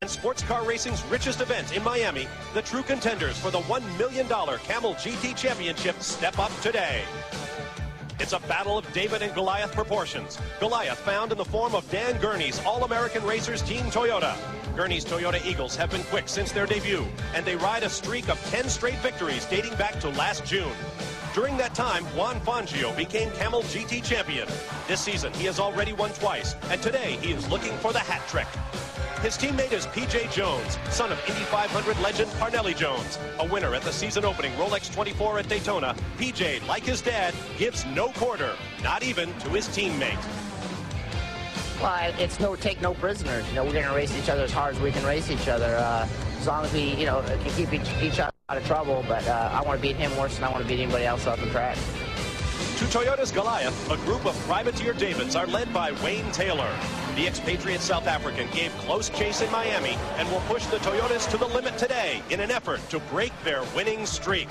And sports car racing's richest event in Miami, the true contenders for the $1 million Camel GT Championship step up today. It's a battle of David and Goliath proportions. Goliath found in the form of Dan Gurney's All-American Racers Team Toyota. Gurney's Toyota Eagles have been quick since their debut, and they ride a streak of 10 straight victories dating back to last June. During that time, Juan Fangio became Camel GT champion. This season, he has already won twice, and today he is looking for the hat trick. His teammate is P.J. Jones, son of Indy 500 legend Parnelli Jones. A winner at the season opening Rolex 24 at Daytona, P.J., like his dad, gives no quarter, not even to his teammate. Well, it's take no prisoners. You know, we're going to race each other as hard as we can race each other. As long as we, can keep each other out of trouble. But I want to beat him worse than I want to beat anybody else off the track. To Toyota's Goliath, a group of privateer Davids are led by Wayne Taylor. The expatriate South African gave close chase in Miami and will push the Toyotas to the limit today in an effort to break their winning streak.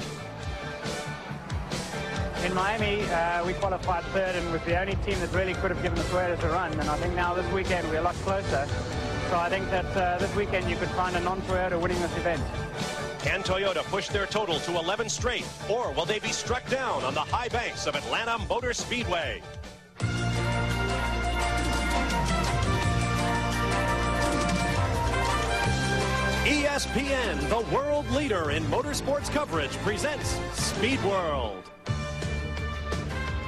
In Miami, we qualified third and was the only team that really could have given the Toyotas a run. And I think now this weekend we're a lot closer. So I think that this weekend you could find a non-Toyota winning this event. Can Toyota push their total to 11 straight, or will they be struck down on the high banks of Atlanta Motor Speedway? ESPN, the world leader in motorsports coverage, presents Speed World.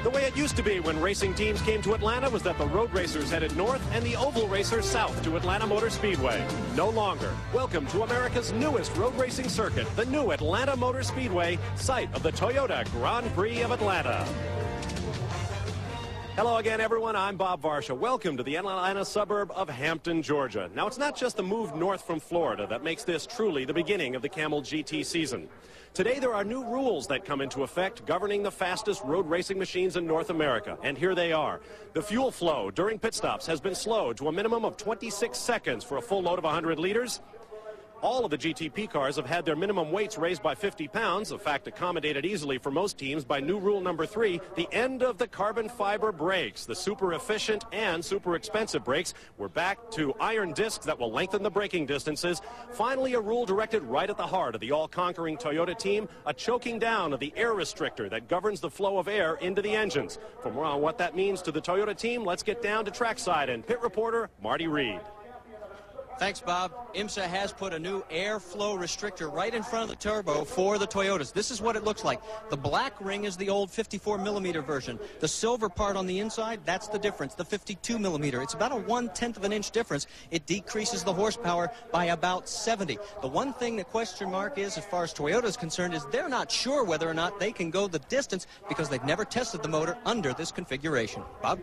The way it used to be when racing teams came to Atlanta was that the road racers headed north and the oval racers south to Atlanta Motor Speedway. No longer. Welcome to America's newest road racing circuit, the new Atlanta Motor Speedway, site of the Toyota Grand Prix of Atlanta. Hello again, everyone. I'm Bob Varsha. Welcome to the Atlanta suburb of Hampton, Georgia. Now, it's not just the move north from Florida that makes this truly the beginning of the Camel GT season. Today, there are new rules that come into effect governing the fastest road racing machines in North America, and here they are. The fuel flow during pit stops has been slowed to a minimum of 26 seconds for a full load of 100 liters. All of the GTP cars have had their minimum weights raised by 50 pounds, a fact accommodated easily for most teams by new rule number 3, the end of the carbon fiber brakes. The super efficient and super expensive brakes. We're back to iron discs that will lengthen the braking distances. Finally, a rule directed right at the heart of the all-conquering Toyota team, a choking down of the air restrictor that governs the flow of air into the engines. For more on what that means to the Toyota team, let's get down to trackside and pit reporter Marty Reed. Thanks, Bob. IMSA has put a new airflow restrictor right in front of the turbo for the Toyotas. This is what it looks like. The black ring is the old 54-millimeter version. The silver part on the inside, that's the difference, the 52-millimeter. It's about a 1/10 of an inch difference. It decreases the horsepower by about 70. The one thing the question mark is, as far as Toyota is concerned, is they're not sure whether or not they can go the distance because they've never tested the motor under this configuration. Bob?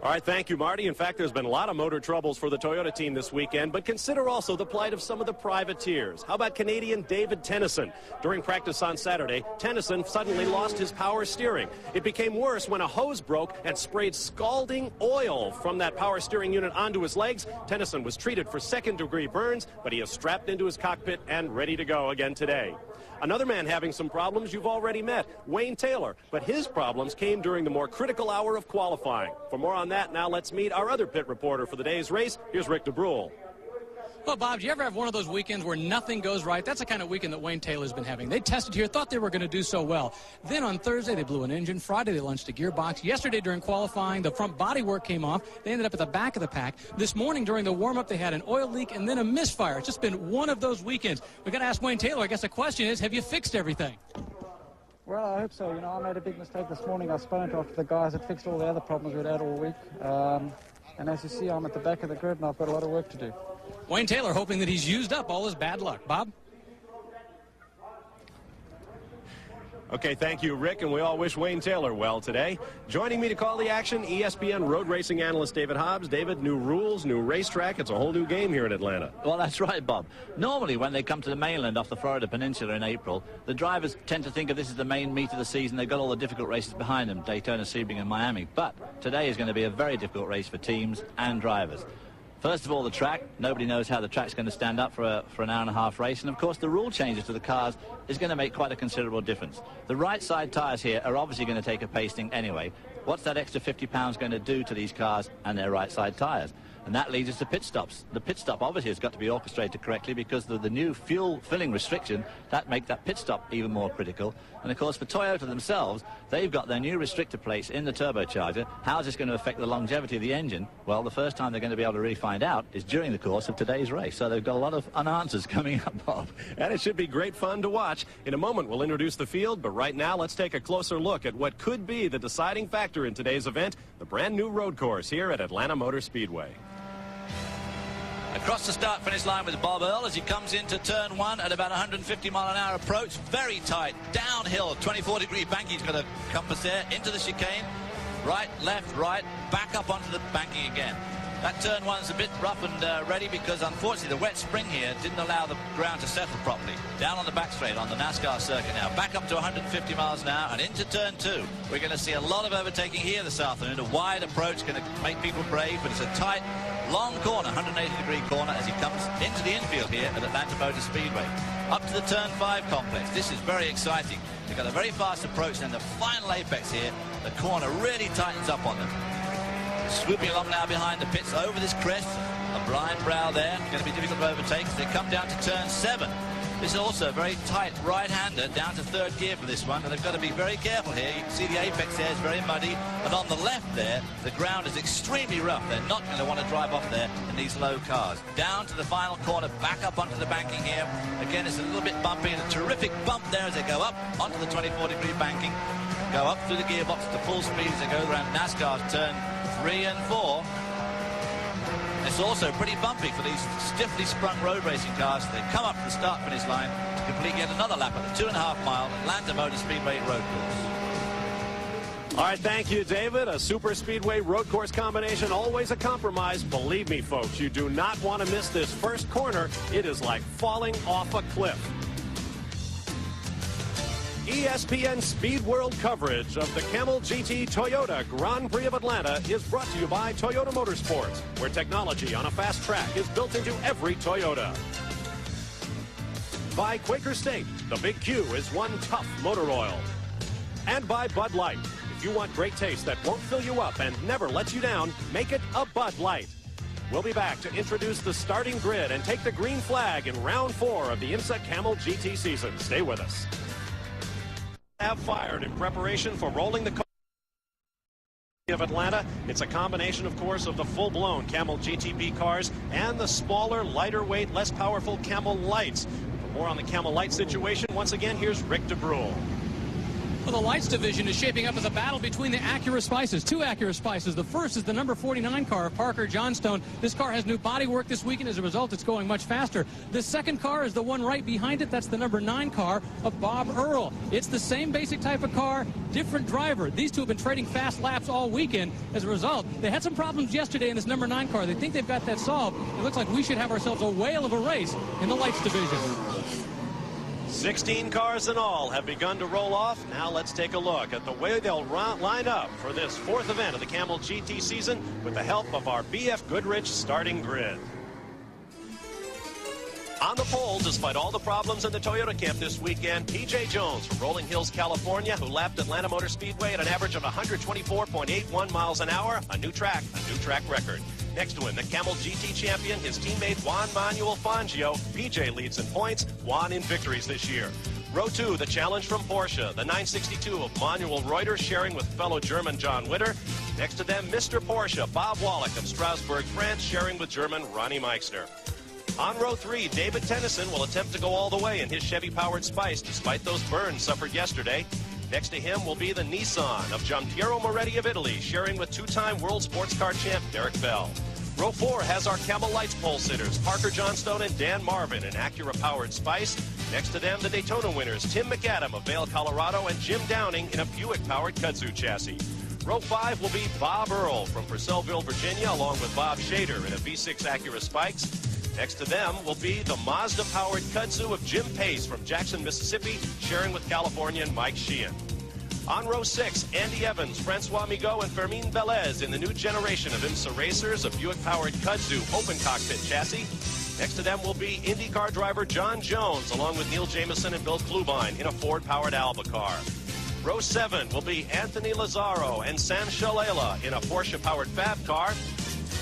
All right, thank you, Marty. In fact, there's been a lot of motor troubles for the Toyota team this weekend, but consider also the plight of some of the privateers. How about Canadian David Tennyson? During practice on Saturday, Tennyson suddenly lost his power steering. It became worse when a hose broke and sprayed scalding oil from that power steering unit onto his legs. Tennyson was treated for second-degree burns, but he is strapped into his cockpit and ready to go again today. Another man having some problems you've already met, Wayne Taylor, but his problems came during the more critical hour of qualifying. For more on that, now let's meet our other pit reporter for the day's race. Here's Rick DeBrule. Well, Bob, do you ever have one of those weekends where nothing goes right? That's the kind of weekend that Wayne Taylor's been having. They tested here, thought they were going to do so well. Then on Thursday, they blew an engine. Friday, they launched a gearbox. Yesterday, during qualifying, the front bodywork came off. They ended up at the back of the pack. This morning, during the warm-up, they had an oil leak and then a misfire. It's just been one of those weekends. We've got to ask Wayne Taylor. I guess the question is, have you fixed everything? Well, I hope so. I made a big mistake this morning. I spun it off the guys that fixed all the other problems we'd had all week. And as you see, I'm at the back of the grid and I've got a lot of work to do. Wayne Taylor hoping that he's used up all his bad luck. Bob? Okay, thank you, Rick, and we all wish Wayne Taylor well today. Joining me to call the action, ESPN road racing analyst David Hobbs. David, new rules, new racetrack. It's a whole new game here in Atlanta. Well, that's right, Bob. Normally, when they come to the mainland off the Florida Peninsula in April, the drivers tend to think of this as the main meet of the season. They've got all the difficult races behind them, Daytona, Sebring, and Miami. But today is going to be a very difficult race for teams and drivers. First of all, the track. Nobody knows how the track's going to stand up for an hour-and-a-half race. And, of course, the rule changes to the cars is going to make quite a considerable difference. The right-side tyres here are obviously going to take a pasting anyway. What's that extra 50 pounds going to do to these cars and their right-side tyres? And that leads us to pit stops. The pit stop obviously has got to be orchestrated correctly because of the new fuel filling restriction that make that pit stop even more critical. And of course for Toyota themselves, they've got their new restrictor plates in the turbocharger. How is this going to affect the longevity of the engine? Well, the first time they're going to be able to really find out is during the course of today's race. So they've got a lot of unanswers coming up, Bob. And it should be great fun to watch. In a moment we'll introduce the field, but right now let's take a closer look at what could be the deciding factor in today's event, the brand new road course here at Atlanta Motor Speedway. Across the start-finish line with Bob Earl as he comes into turn 1 at about 150-mile-an-hour approach. Very tight, downhill, 24-degree banking. He's got a compass there, into the chicane. Right, left, right, back up onto the banking again. That turn 1's a bit rough and ready because, unfortunately, the wet spring here didn't allow the ground to settle properly. Down on the back straight on the NASCAR circuit now. Back up to 150 miles an hour and into turn 2. We're going to see a lot of overtaking here this afternoon. A wide approach going to make people brave, but it's a tight, long corner, 180-degree corner as he comes into the infield here at Atlanta Motor Speedway. Up to the turn 5 complex. This is very exciting. They've got a very fast approach, and the final apex here, the corner really tightens up on them. Swooping along now behind the pits over this crest. A blind brow there. Going to be difficult to overtake as they come down to turn 7. This is also a very tight right-hander down to 3rd gear for this one, and they've got to be very careful here. You can see the apex there is very muddy, and on the left there, the ground is extremely rough. They're not going to want to drive off there in these low cars. Down to the final corner, back up onto the banking here. Again, it's a little bit bumpy, and a terrific bump there as they go up onto the 24-degree banking. Go up through the gearbox to full speed as they go around NASCAR's turn 3 and 4. It's also pretty bumpy for these stiffly sprung road racing cars. They come up to the start-finish line to complete yet another lap at the 2.5-mile Atlanta Motor Speedway road course. All right, thank you, David. A super speedway road course combination, always a compromise. Believe me, folks, you do not want to miss this first corner. It is like falling off a cliff. ESPN Speed World coverage of the Camel GT Toyota Grand Prix of Atlanta is brought to you by Toyota Motorsports, where technology on a fast track is built into every Toyota. By Quaker State, the Big Q is one tough motor oil. And by Bud Light. If you want great taste that won't fill you up and never lets you down, make it a Bud Light. We'll be back to introduce the starting grid and take the green flag in round 4 of the IMSA Camel GT season. Stay with us. Have fired in preparation for rolling the of Atlanta. It's a combination, of course, of the full-blown Camel GTB cars and the smaller, lighter weight, less powerful Camel Lights. For more on the Camel Light situation, once again, here's Rick DeBrule. Well, the Lights division is shaping up as a battle between the Acura Spices. 2 Acura Spices. The first is the number 49 car of Parker Johnstone. This car has new bodywork this weekend. As a result, it's going much faster. The second car is the one right behind it. That's the number 9 car of Bob Earl. It's the same basic type of car, different driver. These two have been trading fast laps all weekend. As a result, they had some problems yesterday in this number 9 car. They think they've got that solved. It looks like we should have ourselves a whale of a race in the Lights division. 16 cars in all have begun to roll off. Now let's take a look at the way they'll line up for this 4th event of the Camel GT season with the help of our BF Goodrich starting grid. On the pole, despite all the problems in the Toyota camp this weekend, P.J. Jones from Rolling Hills, California, who lapped Atlanta Motor Speedway at an average of 124.81 miles an hour, a new track record. Next to him, the Camel GT champion, his teammate Juan Manuel Fangio. P.J. leads in points, Juan in victories this year. Row 2, the challenge from Porsche, the 962 of Manuel Reuter, sharing with fellow German John Witter. Next to them, Mr. Porsche, Bob Wallach of Strasbourg, France, sharing with German Ronnie Meixner. On row 3, David Tennyson will attempt to go all the way in his Chevy-powered Spice, despite those burns suffered yesterday. Next to him will be the Nissan of Giampiero Moretti of Italy, sharing with 2-time World Sports Car champ Derek Bell. Row 4 has our Camel Lights pole sitters, Parker Johnstone and Dan Marvin, in Acura-powered Spice. Next to them, the Daytona winners, Tim McAdam of Vail, Colorado, and Jim Downing in a Buick-powered kudzu chassis. Row 5 will be Bob Earl from Purcellville, Virginia, along with Bob Shader in a V6 Acura Spikes. Next to them will be the Mazda-powered kudzu of Jim Pace from Jackson, Mississippi, sharing with Californian Mike Sheehan. On row 6, Andy Evans, Francois Migaud, and Fermin Velez in the new generation of IMSA racers, a Buick-powered kudzu open cockpit chassis. Next to them will be IndyCar driver John Jones, along with Neil Jameson and Bill Klubine in a Ford-powered Alba car. Row 7 will be Anthony Lazzaro and Sam Shalala in a Porsche-powered Fab car.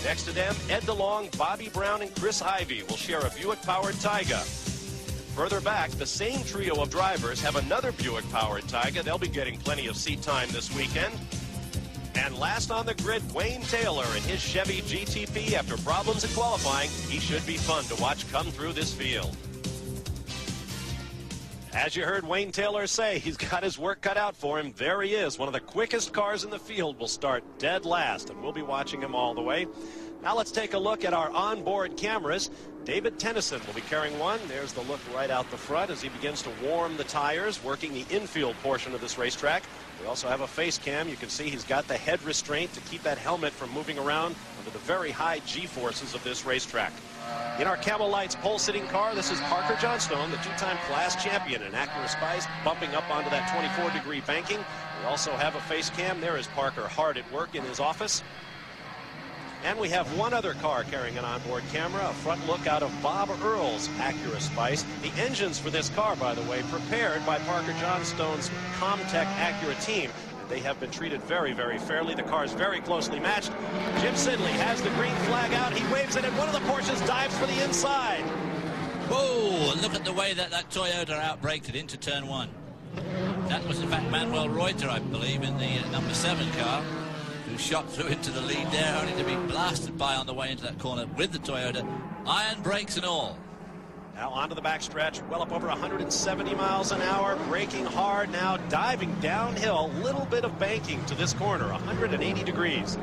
Next to them, Ed DeLong, Bobby Brown, and Chris Ivey will share a Buick-powered Taiga. Further back, the same trio of drivers have another Buick-powered Taiga. They'll be getting plenty of seat time this weekend. And last on the grid, Wayne Taylor and his Chevy GTP. After problems in qualifying, he should be fun to watch come through this field. As you heard Wayne Taylor say, he's got his work cut out for him. There he is. One of the quickest cars in the field will start dead last, and we'll be watching him all the way. Now let's take a look at our onboard cameras. David Tennyson will be carrying one. There's the look right out the front as he begins to warm the tires, working the infield portion of this racetrack. We also have a face cam. You can see he's got the head restraint to keep that helmet from moving around under the very high G-forces of this racetrack. In our Camel Lights pole-sitting car, this is Parker Johnstone, the two-time class champion in Acura Spice, bumping up onto that 24-degree banking. We also have a face cam. There is Parker hard at work in his office. And we have one other car carrying an onboard camera, a front look out of Bob Earl's Acura Spice. The engines for this car, by the way, prepared by Parker Johnstone's Comtech Acura team. They have been treated very, very fairly. The car is very closely matched. Jim Sidley has the green flag out. He waves it, and one of the Porsches dives for the inside. Oh, look at the way that Toyota outbraked it into turn one. That was, in fact, Manuel Reuter, I believe, in the number 7 car, who shot through into the lead there, only to be blasted by on the way into that corner with the Toyota, iron brakes and all. Now onto the backstretch, well up over 170 miles an hour, braking hard now, diving downhill, little bit of banking to this corner, 180 degrees.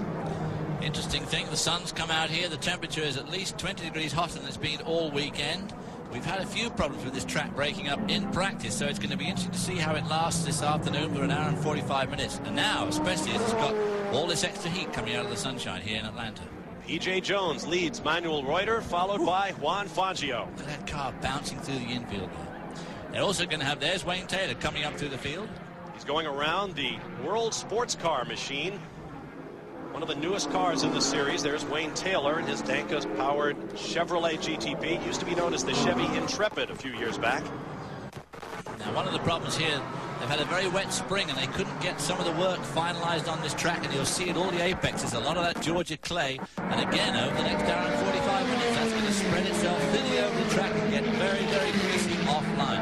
Interesting thing, the sun's come out here, the temperature is at least 20 degrees hotter than it's been all weekend. We've had a few problems with this track breaking up in practice, so it's going to be interesting to see how it lasts this afternoon for an hour and 45 minutes. And now, especially as it's got all this extra heat coming out of the sunshine here in Atlanta. P.J. Jones leads Manuel Reuter, followed by Juan Fangio. Look at that car bouncing through the infield there. They're also going to have, there's Wayne Taylor coming up through the field. He's going around the World Sports Car Machine, one of the newest cars in the series. There's Wayne Taylor and his Dankas-powered Chevrolet GTP. Used to be known as the Chevy Intrepid a few years back. Now, one of the problems here, they've had a very wet spring and they couldn't get some of the work finalized on this track, and you'll see at all the apexes, a lot of that Georgia clay. And again, over the next hour and 45 minutes, that's going to spread itself thinly over the track and get very, very greasy offline.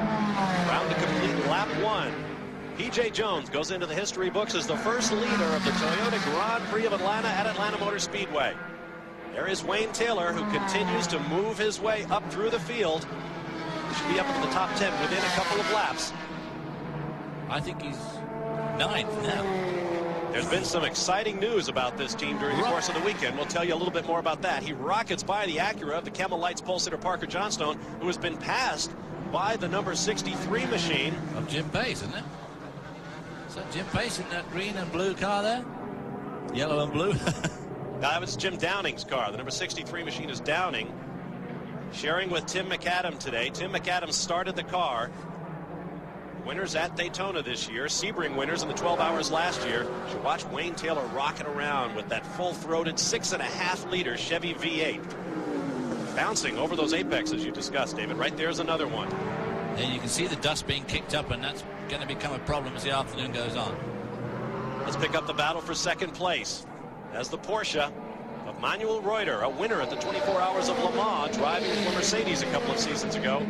Round to complete lap 1. P.J. Jones goes into the history books as the first leader of the Toyota Grand Prix of Atlanta at Atlanta Motor Speedway. There is Wayne Taylor, who continues to move his way up through the field. He should be up into the top 10 within a couple of laps. I think he's 9th now. There's been some exciting news about this team during the course of the weekend. We'll tell you a little bit more about that. He rockets by the Acura of the Camel Lights pole sitter Parker Johnstone, who has been passed by the number 63 machine of Jim Pace, isn't it? Is that Jim Pace in that green and blue car there? Yellow and blue? That was Jim Downing's car. The number 63 machine is Downing, sharing with Tim McAdam today. Tim McAdam started the car. Winners at Daytona this year, Sebring winners in the 12 hours last year. You should watch Wayne Taylor rocking around with that full-throated 6.5-liter Chevy V8. Bouncing over those apexes you discussed, David. Right there's another one. And you can see the dust being kicked up, and that's going to become a problem as the afternoon goes on. Let's pick up the battle for second place as the Porsche of Manuel Reuter, a winner at the 24 Hours of Le Mans, driving for Mercedes a couple of seasons ago,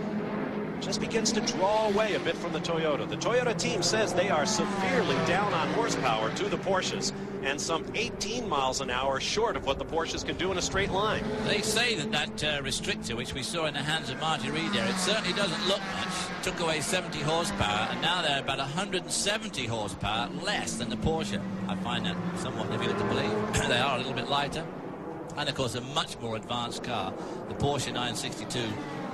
just begins to draw away a bit from the Toyota. The Toyota team says they are severely down on horsepower to the Porsches and some 18 miles an hour short of what the Porsches can do in a straight line. They say that restrictor, which we saw in the hands of Marty Reid there, it certainly doesn't look much. Took away 70 horsepower, and now they're about 170 horsepower less than the Porsche. I find that somewhat difficult to believe. They are a little bit lighter, and of course a much more advanced car, the Porsche 962.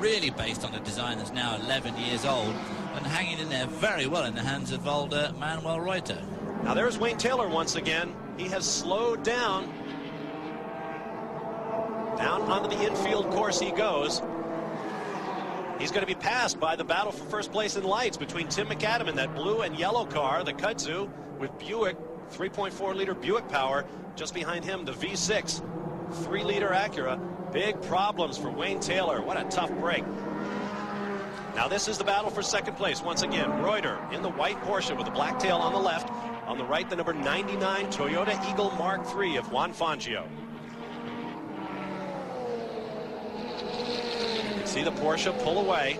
Really based on a design that's now 11 years old and hanging in there very well in the hands of old Manuel Reuter. Now there's Wayne Taylor once again. He has slowed down. Down onto the infield course he goes. He's going to be passed by the battle for first place in lights between Tim McAdam in that blue and yellow car, the Kudzu, with Buick, 3.4-liter Buick power. Just behind him, the V6, 3-liter Acura. Big problems for Wayne Taylor. What a tough break. Now this is the battle for second place. Once again, Reuter in the white Porsche with the black tail on the left. On the right, the number 99 Toyota Eagle Mark III of Juan Fangio. See the Porsche pull away.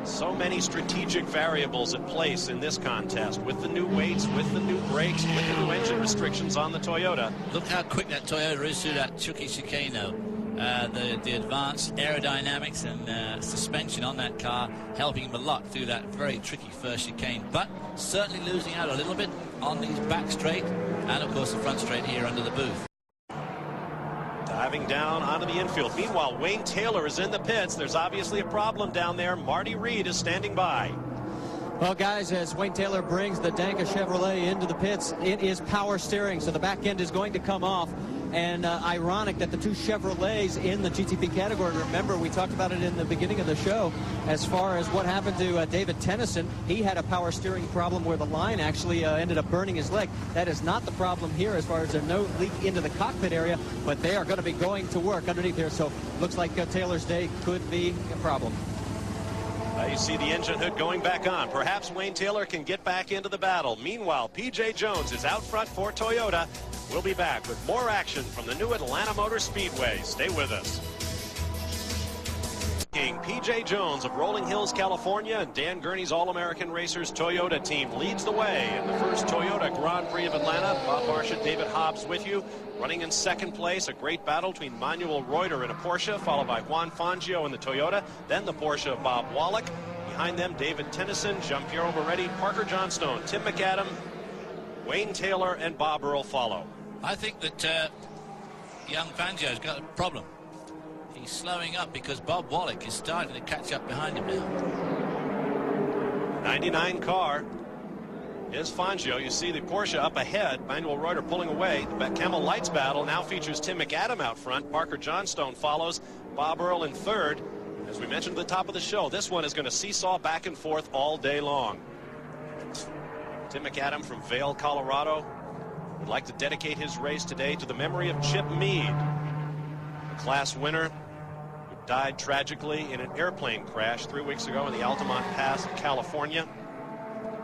So many strategic variables at place in this contest, with the new weights, with the new brakes, with the new engine restrictions on the Toyota. Look how quick that Toyota is through that tricky chicane, though. The advanced aerodynamics and suspension on that car helping him a lot through that very tricky first chicane, but certainly losing out a little bit on these back straight and, of course, the front straight here under the booth. Diving down onto the infield. Meanwhile, Wayne Taylor is in the pits. There's obviously a problem down there. Marty Reed is standing by. Well, guys, as Wayne Taylor brings the Danka Chevrolet into the pits, it is power steering, so the back end is going to come off. And ironic that the two Chevrolets in the GTP category, remember we talked about it in the beginning of the show, as far as what happened to David Tennyson. He had a power steering problem where the line actually ended up burning his leg. That is not the problem here as far as there's no leak into the cockpit area, but they are going to be going to work underneath here. So looks like Taylor's day could be a problem. You see the engine hood going back on. Perhaps Wayne Taylor can get back into the battle. Meanwhile, P.J. Jones is out front for Toyota. We'll be back with more action from the new Atlanta Motor Speedway. Stay with us. P.J. Jones of Rolling Hills, California, and Dan Gurney's All-American Racers Toyota team leads the way in the first Toyota Grand Prix of Atlanta. Bob Varsha, David Hobbs with you. Running in second place, a great battle between Manuel Reuter in a Porsche, followed by Juan Fangio in the Toyota, then the Porsche of Bob Wallach. Behind them, David Tennyson, Giampiero Moretti, Parker Johnstone, Tim McAdam, Wayne Taylor, and Bob Earl follow. I think that young Fangio's got a problem. He's slowing up because Bob Wallach is starting to catch up behind him now. 99 car is Fangio. You see the Porsche up ahead. Manuel Reuter pulling away. The Camel Lights battle now features Tim McAdam out front. Parker Johnstone follows. Bob Earl in third. As we mentioned at the top of the show, this one is going to seesaw back and forth all day long. Tim McAdam from Vail, Colorado, would like to dedicate his race today to the memory of Chip Meade, the class winner who died tragically in an airplane crash 3 weeks ago in the Altamont Pass, California.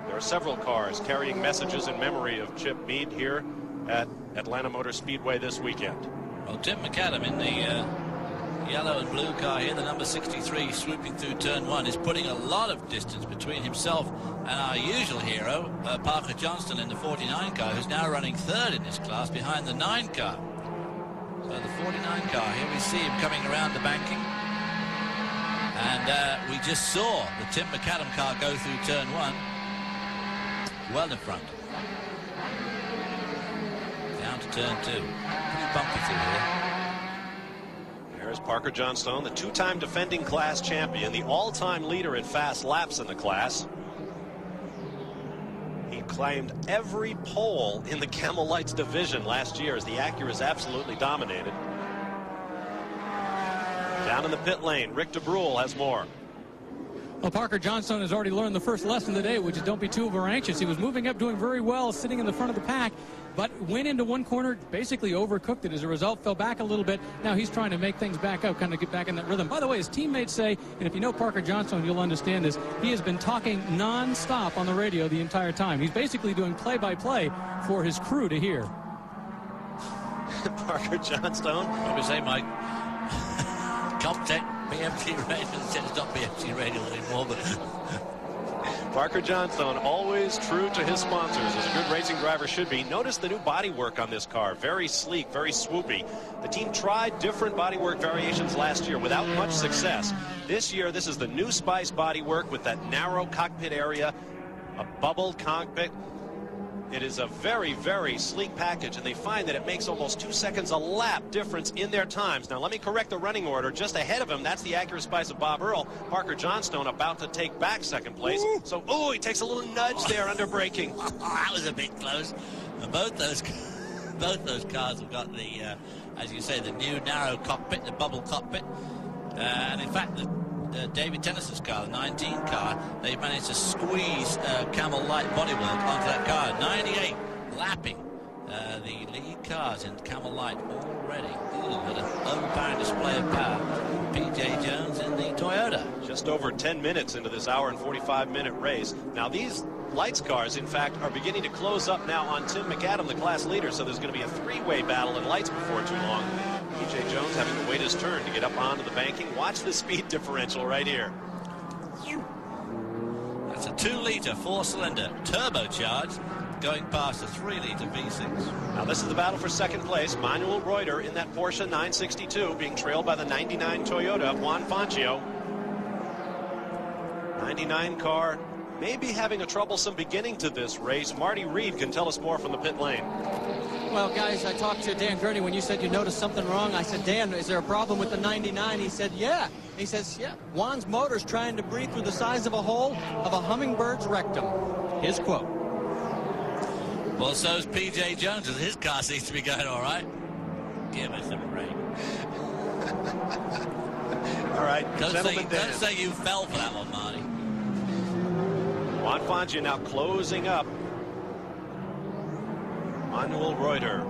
There are several cars carrying messages in memory of Chip Meade here at Atlanta Motor Speedway this weekend. Well, Tim McAdam in the yellow and blue car here, the number 63, swooping through turn one, is putting a lot of distance between himself and our usual hero, Parker Johnston, in the 49 car, who's now running third in this class behind the 9 car. So the 49 car, here we see him coming around the banking. And we just saw the Tim McAdam car go through turn one, well in front. Down to turn two. Pretty bumpy through here. There's Parker Johnstone, the two-time defending class champion, the all-time leader in fast laps in the class. He claimed every pole in the Camel Lights division last year as the Acuras absolutely dominated. Down in the pit lane, Rick DeBrule has more. Well, Parker Johnstone has already learned the first lesson today, which is don't be too overanxious. He was moving up, doing very well, sitting in the front of the pack, but went into one corner, basically overcooked it. As a result, fell back a little bit. Now he's trying to make things back up, kind of get back in that rhythm. By the way, his teammates say, and if you know Parker Johnstone, you'll understand this, he has been talking non-stop on the radio the entire time. He's basically doing play-by-play for his crew to hear. Parker Johnstone. What we say, Mike? Comtech, BMT radio. It's not BMT radio anymore, but Parker Johnstone, always true to his sponsors, as a good racing driver should be. Notice the new bodywork on this car. Very sleek, very swoopy. The team tried different bodywork variations last year without much success. This year, this is the new Spice bodywork with that narrow cockpit area, a bubbled cockpit. It is a very, very sleek package, and they find that it makes almost 2 seconds a lap difference in their times. Now, let me correct the running order. Just ahead of him, that's the Acura Spice of Bob Earl. Parker Johnstone about to take back second place. Ooh. So, he takes a little nudge there under braking. That was a bit close. Both those cars have got the, as you say, the new narrow cockpit, the bubble cockpit. And in fact, David Tennyson's car, the 19 car, they've managed to squeeze Camel Light bodywork onto that car. 98 lapping the lead cars in Camel Light already. Ooh, what an overpowering display of power. P.J. Jones in the Toyota. Just over 10 minutes into this hour and 45-minute race. Now these Lights cars, in fact, are beginning to close up now on Tim McAdam, the class leader, so there's going to be a three-way battle in Lights before too long. P.J. P.J. Jones having to wait his turn to get up onto the banking. Watch the speed differential right here. That's a 2-liter 4-cylinder turbocharged going past a 3-liter V6. Now this is the battle for second place. Manuel Reuter in that Porsche 962 being trailed by the 99 Toyota of Juan Fangio. 99 car may be having a troublesome beginning to this race. Marty Reed can tell us more from the pit lane. Well, guys, I talked to Dan Gurney when you said you noticed something wrong. I said, Dan, is there a problem with the 99? He said, yeah. He says, yeah, Juan's motor's trying to breathe through the size of a hole of a hummingbird's rectum. His quote. Well, so's P.J. Jones. His car seems to be going all right. Give us a break. All right, don't say you fell for that one, Marty. Juan Fangio now closing up. Manuel Reuter.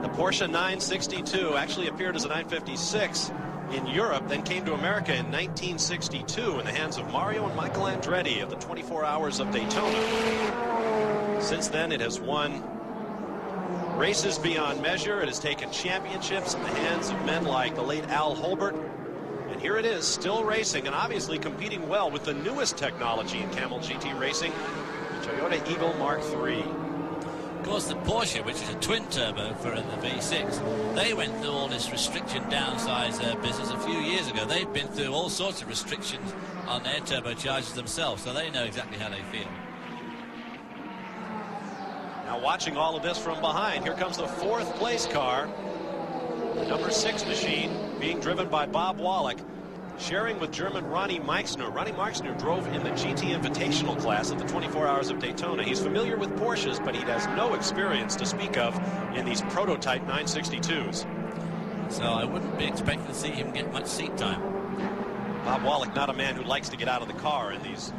The Porsche 962 actually appeared as a 956 in Europe, then came to America in 1962 in the hands of Mario and Michael Andretti of the 24 Hours of Daytona. Since then, it has won races beyond measure. It has taken championships in the hands of men like the late Al Holbert. And here it is, still racing and obviously competing well with the newest technology in Camel GT racing, the Toyota Eagle Mark III. Of course, the Porsche, which is a twin turbo for the V6, they went through all this restriction downsize business a few years ago. They've been through all sorts of restrictions on their turbochargers themselves, so they know exactly how they feel. Now watching all of this from behind, here comes the fourth place car, the number 6 machine, being driven by Bob Wallach, sharing with German Ronnie Meixner. Ronnie Meixner drove in the GT Invitational class at the 24 Hours of Daytona. He's familiar with Porsches, but he has no experience to speak of in these prototype 962s. So I wouldn't be expecting to see him get much seat time. Bob Wallach, not a man who likes to get out of the car in these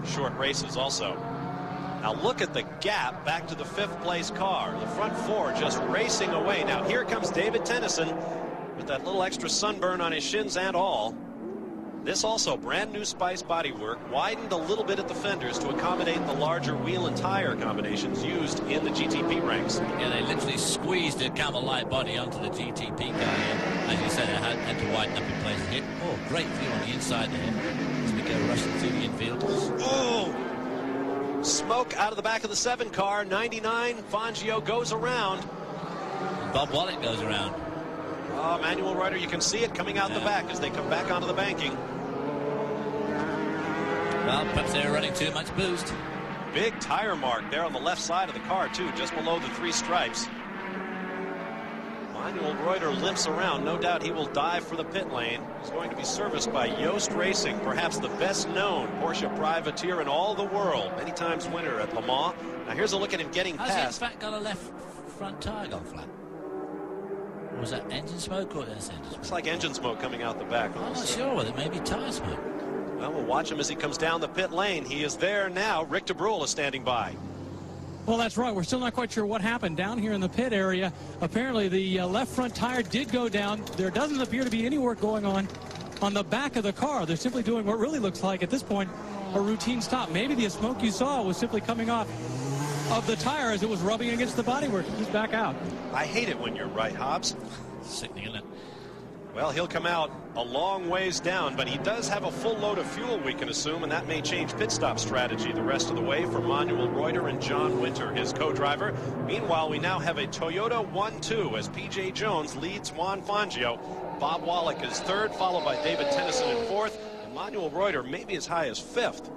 short races also. Now look at the gap back to the 5th place car. The front 4 just racing away. Now here comes David Tennyson with that little extra sunburn on his shins and all. This also brand new Spice bodywork, widened a little bit at the fenders to accommodate the larger wheel and tire combinations used in the GTP ranks. Yeah, they literally squeezed a Camel Light body onto the GTP car here. As you said, they had to widen up in places here. Oh, great view on the inside there as we go rushing through the infield. Oh! Smoke out of the back of the 7 car. 99, Fangio goes around. And Bob Wallach goes around. Manuel Reuter, you can see it coming out the back as they come back onto the banking. Well, perhaps they were running too much boost. Big tire mark there on the left side of the car, too, just below the 3 stripes. Manuel Reuter limps around. No doubt he will dive for the pit lane. He's going to be serviced by Yost Racing, perhaps the best-known Porsche privateer in all the world. Many times winner at Le Mans. Now here's a look at him getting past. Has he in fact got a left front tire gone flat? Or was that engine smoke or that's engine smoke? Looks like engine smoke coming out the back. I'm not sure whether it may be tire smoke. Well, we'll watch him as he comes down the pit lane. He is there now. Rick de Bruyne is standing by. Well, that's right. We're still not quite sure what happened down here in the pit area. Apparently, the left front tire did go down. There doesn't appear to be any work going on the back of the car. They're simply doing what really looks like, at this point, a routine stop. Maybe the smoke you saw was simply coming off of the tire as it was rubbing against the bodywork. He's back out. I hate it when you're right, Hobbs. Sickening, isn't it? Well, he'll come out a long ways down, but he does have a full load of fuel, we can assume, and that may change pit stop strategy the rest of the way for Manuel Reuter and John Winter, his co-driver. Meanwhile, we now have a Toyota 1-2 as P.J. Jones leads Juan Fangio. Bob Wallach is 3rd, followed by David Tennyson in 4th, and Manuel Reuter maybe as high as 5th.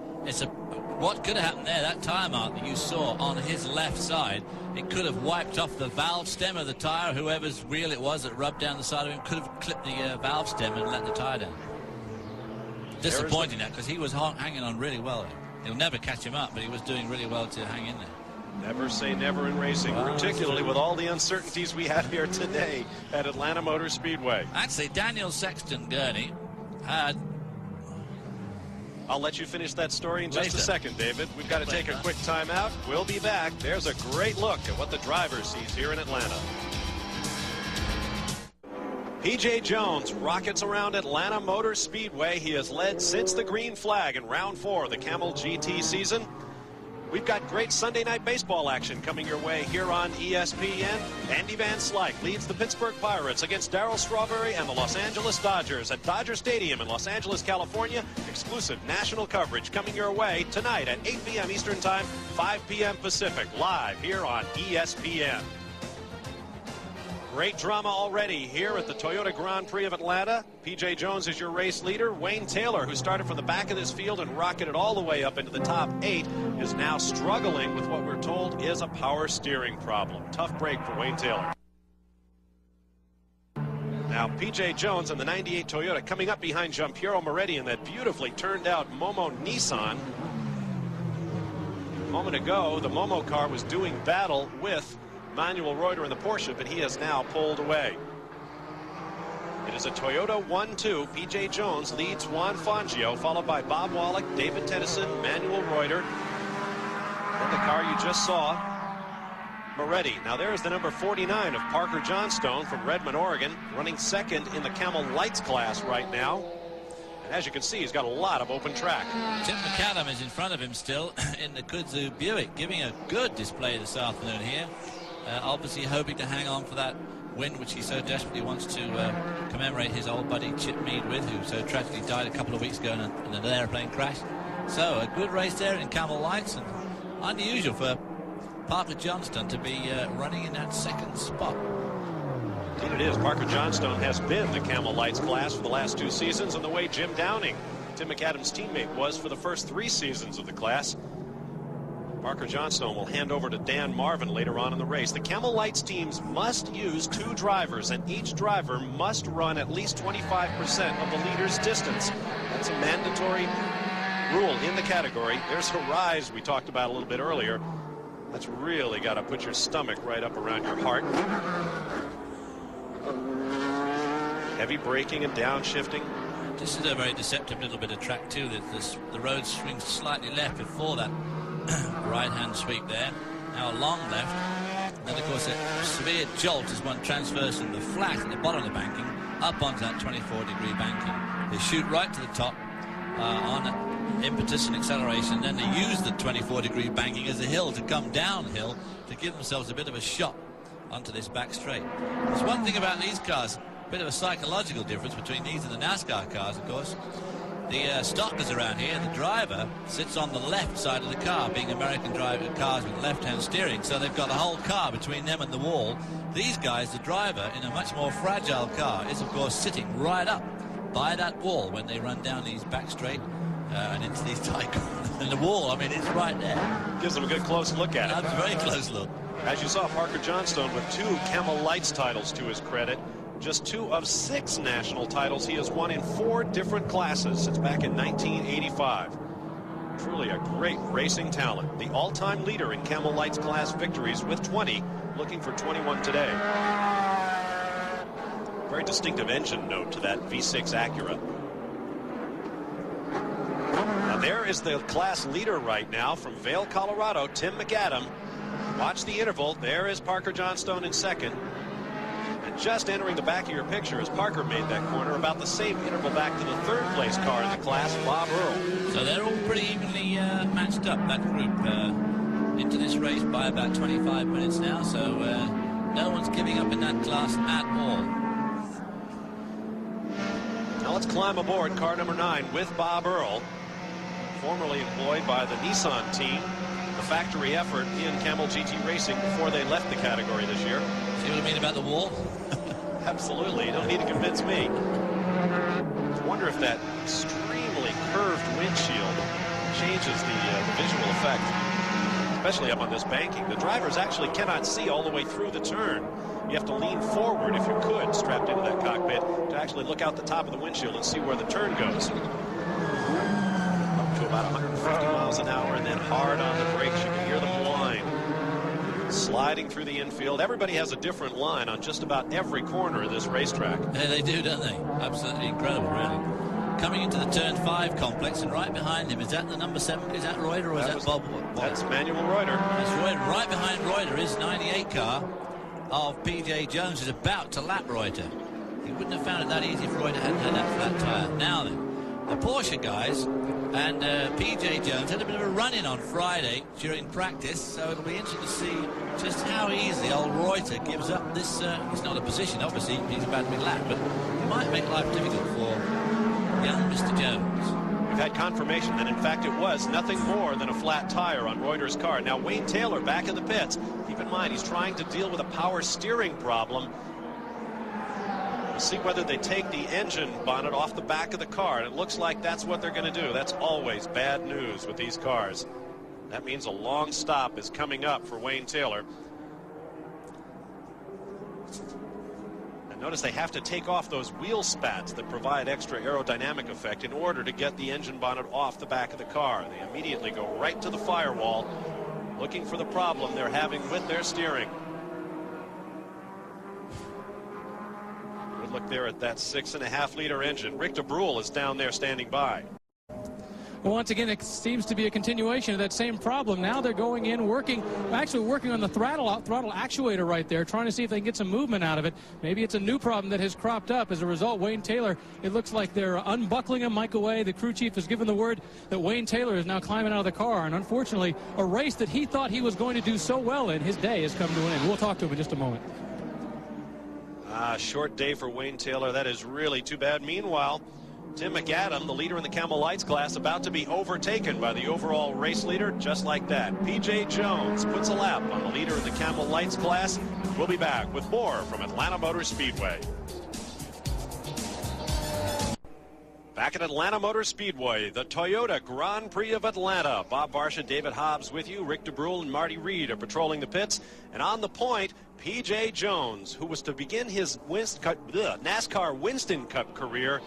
What could have happened there, that tire mark that you saw on his left side, it could have wiped off the valve stem of the tire. Whoever's wheel it was that rubbed down the side of him could have clipped the valve stem and let the tire down. Disappointing that, because he was hanging on really well. He'll never catch him up, but he was doing really well to hang in there. Never say never in racing, particularly with all the uncertainties we have here today at Atlanta Motor Speedway. Actually, Daniel Sexton Gurney had... I'll let you finish that story in just a second, David. We've got to take a quick time out. We'll be back. There's a great look at what the driver sees here in Atlanta. P.J. Jones rockets around Atlanta Motor Speedway. He has led since the green flag in round 4 of the Camel GT season. We've got great Sunday night baseball action coming your way here on ESPN. Andy Van Slyke leads the Pittsburgh Pirates against Darryl Strawberry and the Los Angeles Dodgers at Dodger Stadium in Los Angeles, California. Exclusive national coverage coming your way tonight at 8 p.m. Eastern Time, 5 p.m. Pacific, live here on ESPN. Great drama already here at the Toyota Grand Prix of Atlanta. P.J. Jones is your race leader. Wayne Taylor, who started from the back of this field and rocketed all the way up into the top 8, is now struggling with what we're told is a power steering problem. Tough break for Wayne Taylor. Now, P.J. Jones and the 98 Toyota coming up behind Giampiero Moretti in that beautifully turned out Momo Nissan. A moment ago, the Momo car was doing battle with Manuel Reuter in the Porsche, but he has now pulled away. It is a Toyota 1-2. P.J. Jones leads Juan Fangio, followed by Bob Wallach, David Tennyson, Manuel Reuter. And the car you just saw, Moretti. Now there's the number 49 of Parker Johnstone from Redmond, Oregon, running second in the Camel Lights class right now. And as you can see, he's got a lot of open track. Tim McAdam is in front of him still in the Kudzu Buick, giving a good display this afternoon here. Obviously hoping to hang on for that win, which he so desperately wants to commemorate his old buddy Chip Mead with, who so tragically died a couple of weeks ago in an airplane crash. So a good race there in Camel Lights, and unusual for Parker Johnstone to be running in that second spot. Indeed it is. Parker Johnstone has been the Camel Lights class for the last 2 seasons, and the way Jim Downing, Tim McAdam's teammate, was for the first 3 seasons of the class. Parker Johnstone will hand over to Dan Marvin later on in the race. The Camel Lights teams must use 2 drivers, and each driver must run at least 25% of the leader's distance. That's a mandatory rule in the category. There's a rise we talked about a little bit earlier. That's really got to put your stomach right up around your heart. Heavy braking and downshifting. This is a very deceptive little bit of track too. The road swings slightly left before that right-hand sweep there. Now a long left. And of course a severe jolt as one transfers from the flat at the bottom of the banking up onto that 24-degree banking. They shoot right to the top on impetus and acceleration. Then they use the 24-degree banking as a hill to come downhill to give themselves a bit of a shot onto this back straight. There's one thing about these cars, a bit of a psychological difference between these and the NASCAR cars, of course. The stockers around here, the driver sits on the left side of the car, being American cars with left-hand steering, so they've got a whole car between them and the wall. These guys, the driver in a much more fragile car, is of course sitting right up by that wall when they run down these back straight and into these tight corners. And the wall, I mean, it's right there. Gives them a good close look at it. That's a very close look. As you saw, Parker Johnstone with 2 Camel Lights titles to his credit. Just 2 of 6 national titles he has won in 4 different classes since back in 1985. Truly a great racing talent. The all-time leader in Camel Lights class victories with 20, looking for 21 today. Very distinctive engine note to that V6 Acura. Now there is the class leader right now from Vail, Colorado, Tim McAdam. Watch the interval. There is Parker Johnstone in second. And just entering the back of your picture as Parker made that corner, about the same interval back to the 3rd place car in the class, Bob Earl. So they're all pretty evenly matched up, that group, into this race by about 25 minutes now. So no one's giving up in that class at all. Now let's climb aboard car number 9 with Bob Earl, formerly employed by the Nissan team, the factory effort in Camel GT Racing before they left the category this year. See what I mean about the wall? Absolutely. You don't need to convince me. I wonder if that extremely curved windshield changes the visual effect, especially up on this banking. The drivers actually cannot see all the way through the turn. You have to lean forward, if you could, strapped into that cockpit, to actually look out the top of the windshield and see where the turn goes. Up to about 150 miles an hour, and then hard on the brakes. You can hear them whine. Sliding through the infield. Everybody has a different line on just about every corner of this racetrack. Yeah, they do, don't they? Absolutely incredible, really. Coming into the turn 5 complex, and right behind him, is that the number 7? Is that Reuter or is that Bob? That's Manuel Reuter. That's Reuter. Right behind Reuter is 98 car of P.J. Jones, is about to lap Reuter. He wouldn't have found it that easy if Reuter hadn't had that flat tire. Now then, the Porsche guys and P.J. Jones had a bit of a run-in on Friday during practice, so it'll be interesting to see just how easily old Reuter gives up this. It's not a position, obviously, he's about to be lapped, but it might make life difficult for young Mr. Jones. We've had confirmation that, in fact, it was nothing more than a flat tire on Reuter's car. Now, Wayne Taylor back in the pits. Keep in mind, he's trying to deal with a power steering problem. We'll see whether they take the engine bonnet off the back of the car, and it looks like that's what they're going to do. That's always bad news with these cars. That means a long stop is coming up for Wayne Taylor. Notice they have to take off those wheel spats that provide extra aerodynamic effect in order to get the engine bonnet off the back of the car. They immediately go right to the firewall, looking for the problem they're having with their steering. Good look there at that 6.5-liter engine. Rick de Bruyne is down there standing by. Well, once again, it seems to be a continuation of that same problem. Now they're going in, actually working on the throttle actuator right there, trying to see if they can get some movement out of it. Maybe it's a new problem that has cropped up. As a result, Wayne Taylor, it looks like they're unbuckling him. Mike Away, the crew chief, has given the word that Wayne Taylor is now climbing out of the car. And unfortunately, a race that he thought he was going to do so well in, his day has come to an end. We'll talk to him in just a moment. Short day for Wayne Taylor. That is really too bad. Meanwhile, Tim McAdam, the leader in the Camel Lights class, about to be overtaken by the overall race leader, just like that. P.J. Jones puts a lap on the leader in the Camel Lights class. We'll be back with more from Atlanta Motor Speedway. Back at Atlanta Motor Speedway, the Toyota Grand Prix of Atlanta. Bob Varsha, David Hobbs with you. Rick de Bruyne and Marty Reed are patrolling the pits. And on the point, P.J. Jones, who was to begin his NASCAR Winston Cup career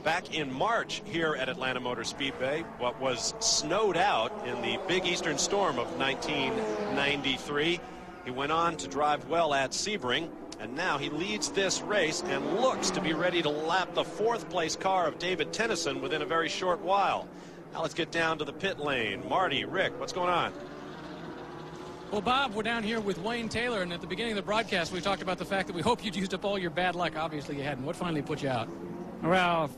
back in March here at Atlanta Motor Speedway, what was snowed out in the Big Eastern Storm of 1993. He went on to drive well at Sebring, and now he leads this race and looks to be ready to lap the 4th place car of David Tennyson within a very short while. Now let's get down to the pit lane. Marty, Rick, what's going on? Well, Bob, we're down here with Wayne Taylor, and at the beginning of the broadcast, we talked about the fact that we hope you'd used up all your bad luck. Obviously, you hadn't. What finally put you out? Well,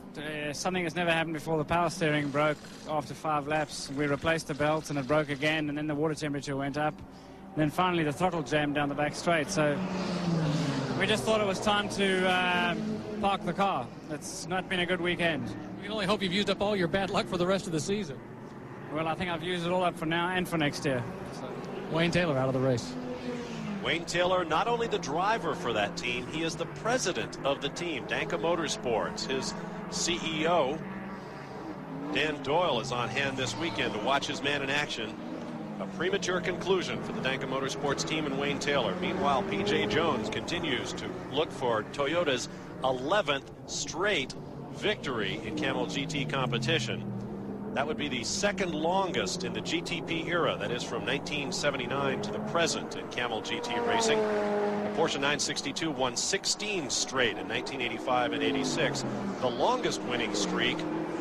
something that's never happened before. The power steering broke after 5 laps. We replaced the belt and it broke again, and then the water temperature went up. And then finally the throttle jammed down the back straight. So we just thought it was time to park the car. It's not been a good weekend. We can only hope you've used up all your bad luck for the rest of the season. Well, I think I've used it all up for now and for next year. So, Wayne Taylor out of the race. Wayne Taylor, not only the driver for that team, he is the president of the team, Danka Motorsports. His CEO, Dan Doyle, is on hand this weekend to watch his man in action. A premature conclusion for the Danka Motorsports team and Wayne Taylor. Meanwhile, P.J. Jones continues to look for Toyota's 11th straight victory in Camel GT competition. That would be the second longest in the GTP era. That is from 1979 to the present in Camel GT racing. The Porsche 962 won 16 straight in 1985 and 86. The longest winning streak,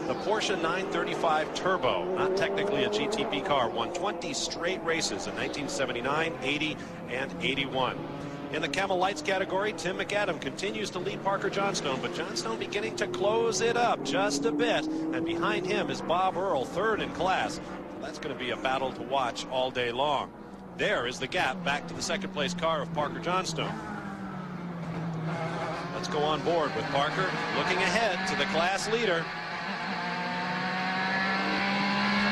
the Porsche 935 Turbo, not technically a GTP car, won 20 straight races in 1979, 80, and 81. In the Camel Lights category, Tim McAdam continues to lead Parker Johnstone, but Johnstone beginning to close it up just a bit. And behind him is Bob Earl, 3rd in class. So that's going to be a battle to watch all day long. There is the gap back to the 2nd place car of Parker Johnstone. Let's go on board with Parker, looking ahead to the class leader.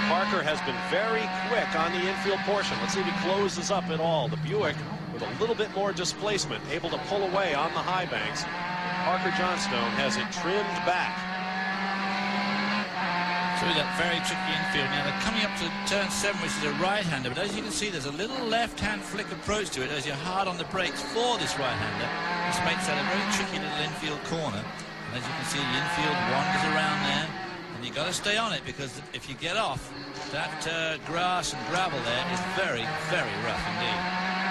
Parker has been very quick on the infield portion. Let's see if he closes up at all. The Buick, with a little bit more displacement, able to pull away on the high banks. Parker Johnstone has it trimmed back. Through that very tricky infield. Now they're coming up to turn 7, which is a right-hander, but as you can see, there's a little left-hand flick approach to it as you're hard on the brakes for this right-hander. This makes that a very tricky little infield corner. And as you can see, the infield wanders around there, and you've got to stay on it, because if you get off, that grass and gravel there is very, very rough indeed.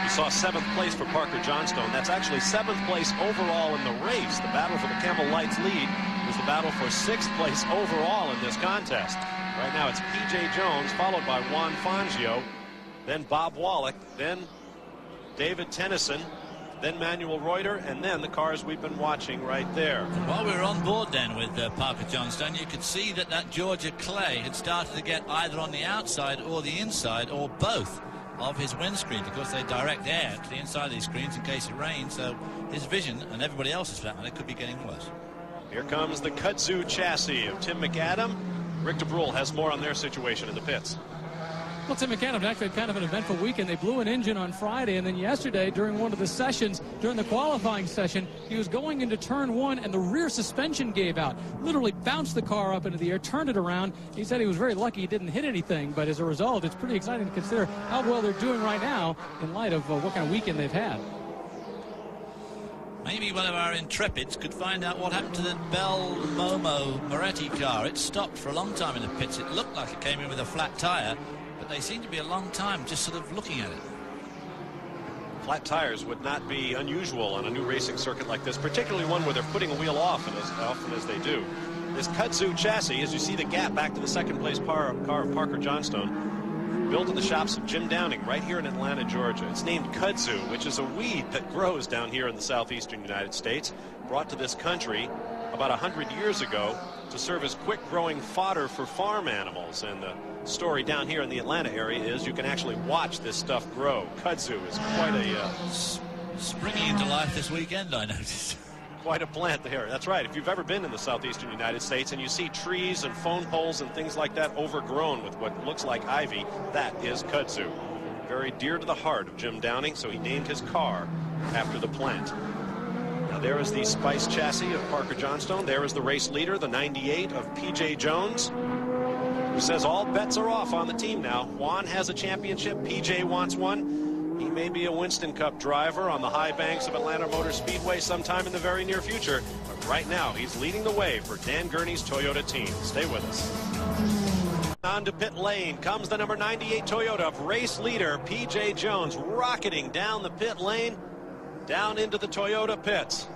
You saw 7th place for Parker Johnstone. That's actually 7th place overall in the race. The battle for the Camel Lights lead was the battle for 6th place overall in this contest. Right now it's P.J. Jones, followed by Juan Fangio, then Bob Wallach, then David Tennyson, then Manuel Reuter, and then the cars we've been watching right there. While we were on board then with Parker Johnstone, you could see that Georgia clay had started to get either on the outside or the inside or both of his windscreen. Of course, they direct air to the inside of these screens in case it rains, so his vision, and everybody else's for that matter, could be getting worse. Here comes the kudzu chassis of Tim McAdam. Rick DeBrule has more on their situation in the pits. Well, Tim McAdam actually had kind of an eventful weekend. They blew an engine on Friday, and then yesterday during one of the sessions, during the qualifying session, he was going into turn one, and the rear suspension gave out. Literally bounced the car up into the air, turned it around. He said he was very lucky he didn't hit anything, but as a result, it's pretty exciting to consider how well they're doing right now in light of what kind of weekend they've had. Maybe one of our intrepids could find out what happened to the Belmomo Moretti car. It stopped for a long time in the pits. It looked like it came in with a flat tire, but they seem to be a long time just sort of looking at it. Flat tires would not be unusual on a new racing circuit like this, particularly one where they're putting a wheel off as often as they do. This kudzu chassis, as you see the gap back to the second place car of Parker Johnstone, built in the shops of Jim Downing right here in Atlanta, Georgia. It's named kudzu, which is a weed that grows down here in the southeastern United States, brought to this country about 100 years ago to serve as quick-growing fodder for farm animals. And the story down here in the Atlanta area is you can actually watch this stuff grow. Kudzu is quite a... springing into life this weekend, I noticed. Quite a plant there. That's right. If you've ever been in the southeastern United States and you see trees and phone poles and things like that overgrown with what looks like ivy, that is kudzu. Very dear to the heart of Jim Downing, so he named his car after the plant. Now there is the Spice chassis of Parker Johnstone. There is the race leader, the 98 of P.J. Jones, who says all bets are off on the team now. Juan has a championship. P.J. wants one. He may be a Winston Cup driver on the high banks of Atlanta Motor Speedway sometime in the very near future. But right now, he's leading the way for Dan Gurney's Toyota team. Stay with us. On to pit lane comes the number 98 Toyota of race leader P.J. Jones, rocketing down the pit lane, down into the Toyota pits.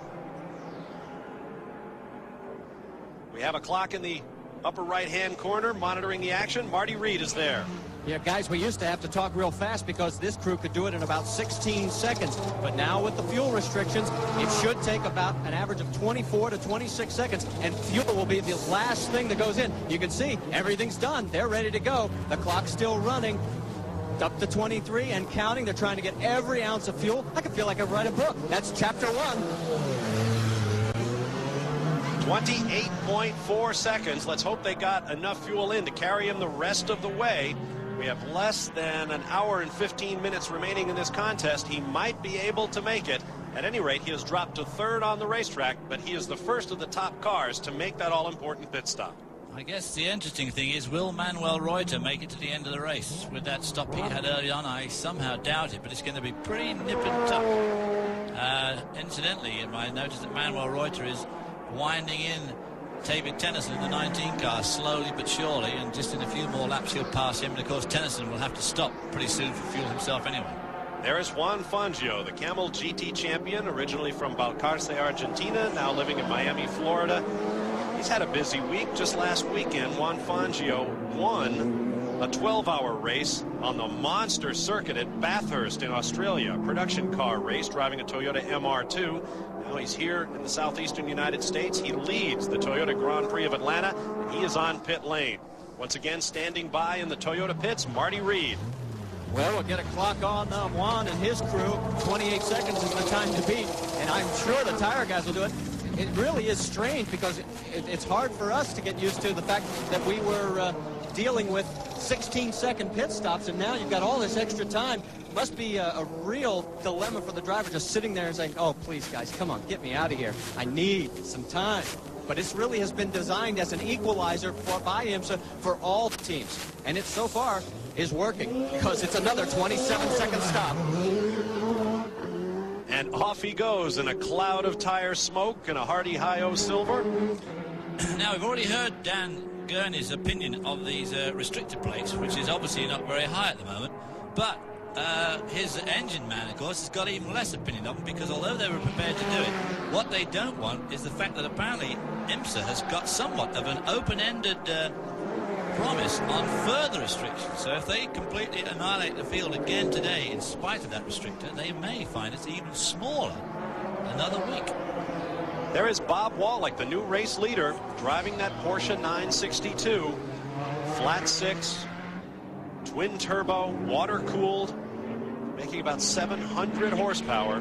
We have a clock in the upper right-hand corner monitoring the action. Marty Reed is there. Yeah, guys, we used to have to talk real fast because this crew could do it in about 16 seconds. But now with the fuel restrictions, it should take about an average of 24 to 26 seconds. And fuel will be the last thing that goes in. You can see everything's done. They're ready to go. The clock's still running. Up to 23 and counting. They're trying to get every ounce of fuel. I can feel like I write a book. That's chapter 1. 28.4 seconds. Let's hope they got enough fuel in to carry him the rest of the way. We have less than an hour and 15 minutes remaining in this contest. He might be able to make it. At any rate, he has dropped to third on the racetrack, but he is the first of the top cars to make that all-important pit stop. I guess the interesting thing is, will Manuel Reuter make it to the end of the race? With that stop he had early on, I somehow doubt it, but it's going to be pretty nip and tuck. Incidentally, I noticed that Manuel Reuter is winding in David Tennyson in the 19 car slowly but surely, and just in a few more laps he'll pass him, and of course Tennyson will have to stop pretty soon for fuel himself anyway. There is Juan Fangio, the Camel GT champion, originally from Balcarce, Argentina, now living in Miami, Florida. He's had a busy week. Just last weekend, Juan Fangio won a 12-hour race on the monster circuit at Bathurst in Australia, a production car race driving a Toyota MR2. Now he's here in the southeastern United States. He leads the Toyota Grand Prix of Atlanta, and he is on pit lane. Once again, standing by in the Toyota pits, Marty Reed. Well, we'll get a clock on Juan and his crew. 28 seconds is the time to beat, and I'm sure the tire guys will do it. It really is strange because it's hard for us to get used to the fact that we were dealing with 16-second pit stops, and now you've got all this extra time. Must be a real dilemma for the driver, just sitting there and saying, oh, please, guys, come on, get me out of here. I need some time. But this really has been designed as an equalizer by IMSA for all teams. And it so far is working because it's another 27-second stop. And off he goes in a cloud of tire smoke and a hearty hi-oh silver. Now, we've already heard Dan Gurney's opinion of these restrictor plates, which is obviously not very high at the moment. But his engine man, of course, has got even less opinion of them, because although they were prepared to do it, what they don't want is the fact that apparently IMSA has got somewhat of an open-ended promise on further restrictions. So if they completely annihilate the field again today, in spite of that restrictor, they may find it's even smaller another week. There is Bob Wallach, the new race leader, driving that Porsche 962. Flat six, twin turbo, water cooled, making about 700 horsepower.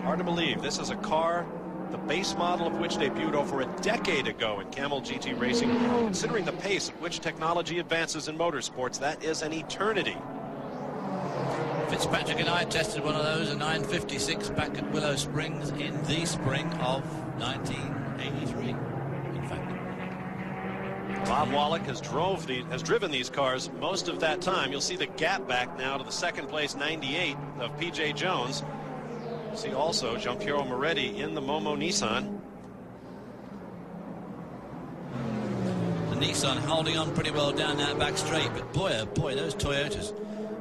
Hard to believe this is a car, the base model of which debuted over a decade ago in Camel GT racing. Considering the pace at which technology advances in motorsports, that is an eternity. Fitzpatrick and I tested one of those, a 956 back at Willow Springs in the spring of 1983, in fact. Bob Wallach has driven these cars most of that time. You'll see the gap back now to the second place 98 of P.J. Jones. See also Giampiero Moretti in the Momo Nissan. The Nissan holding on pretty well down that back straight, but boy, oh boy, those Toyotas,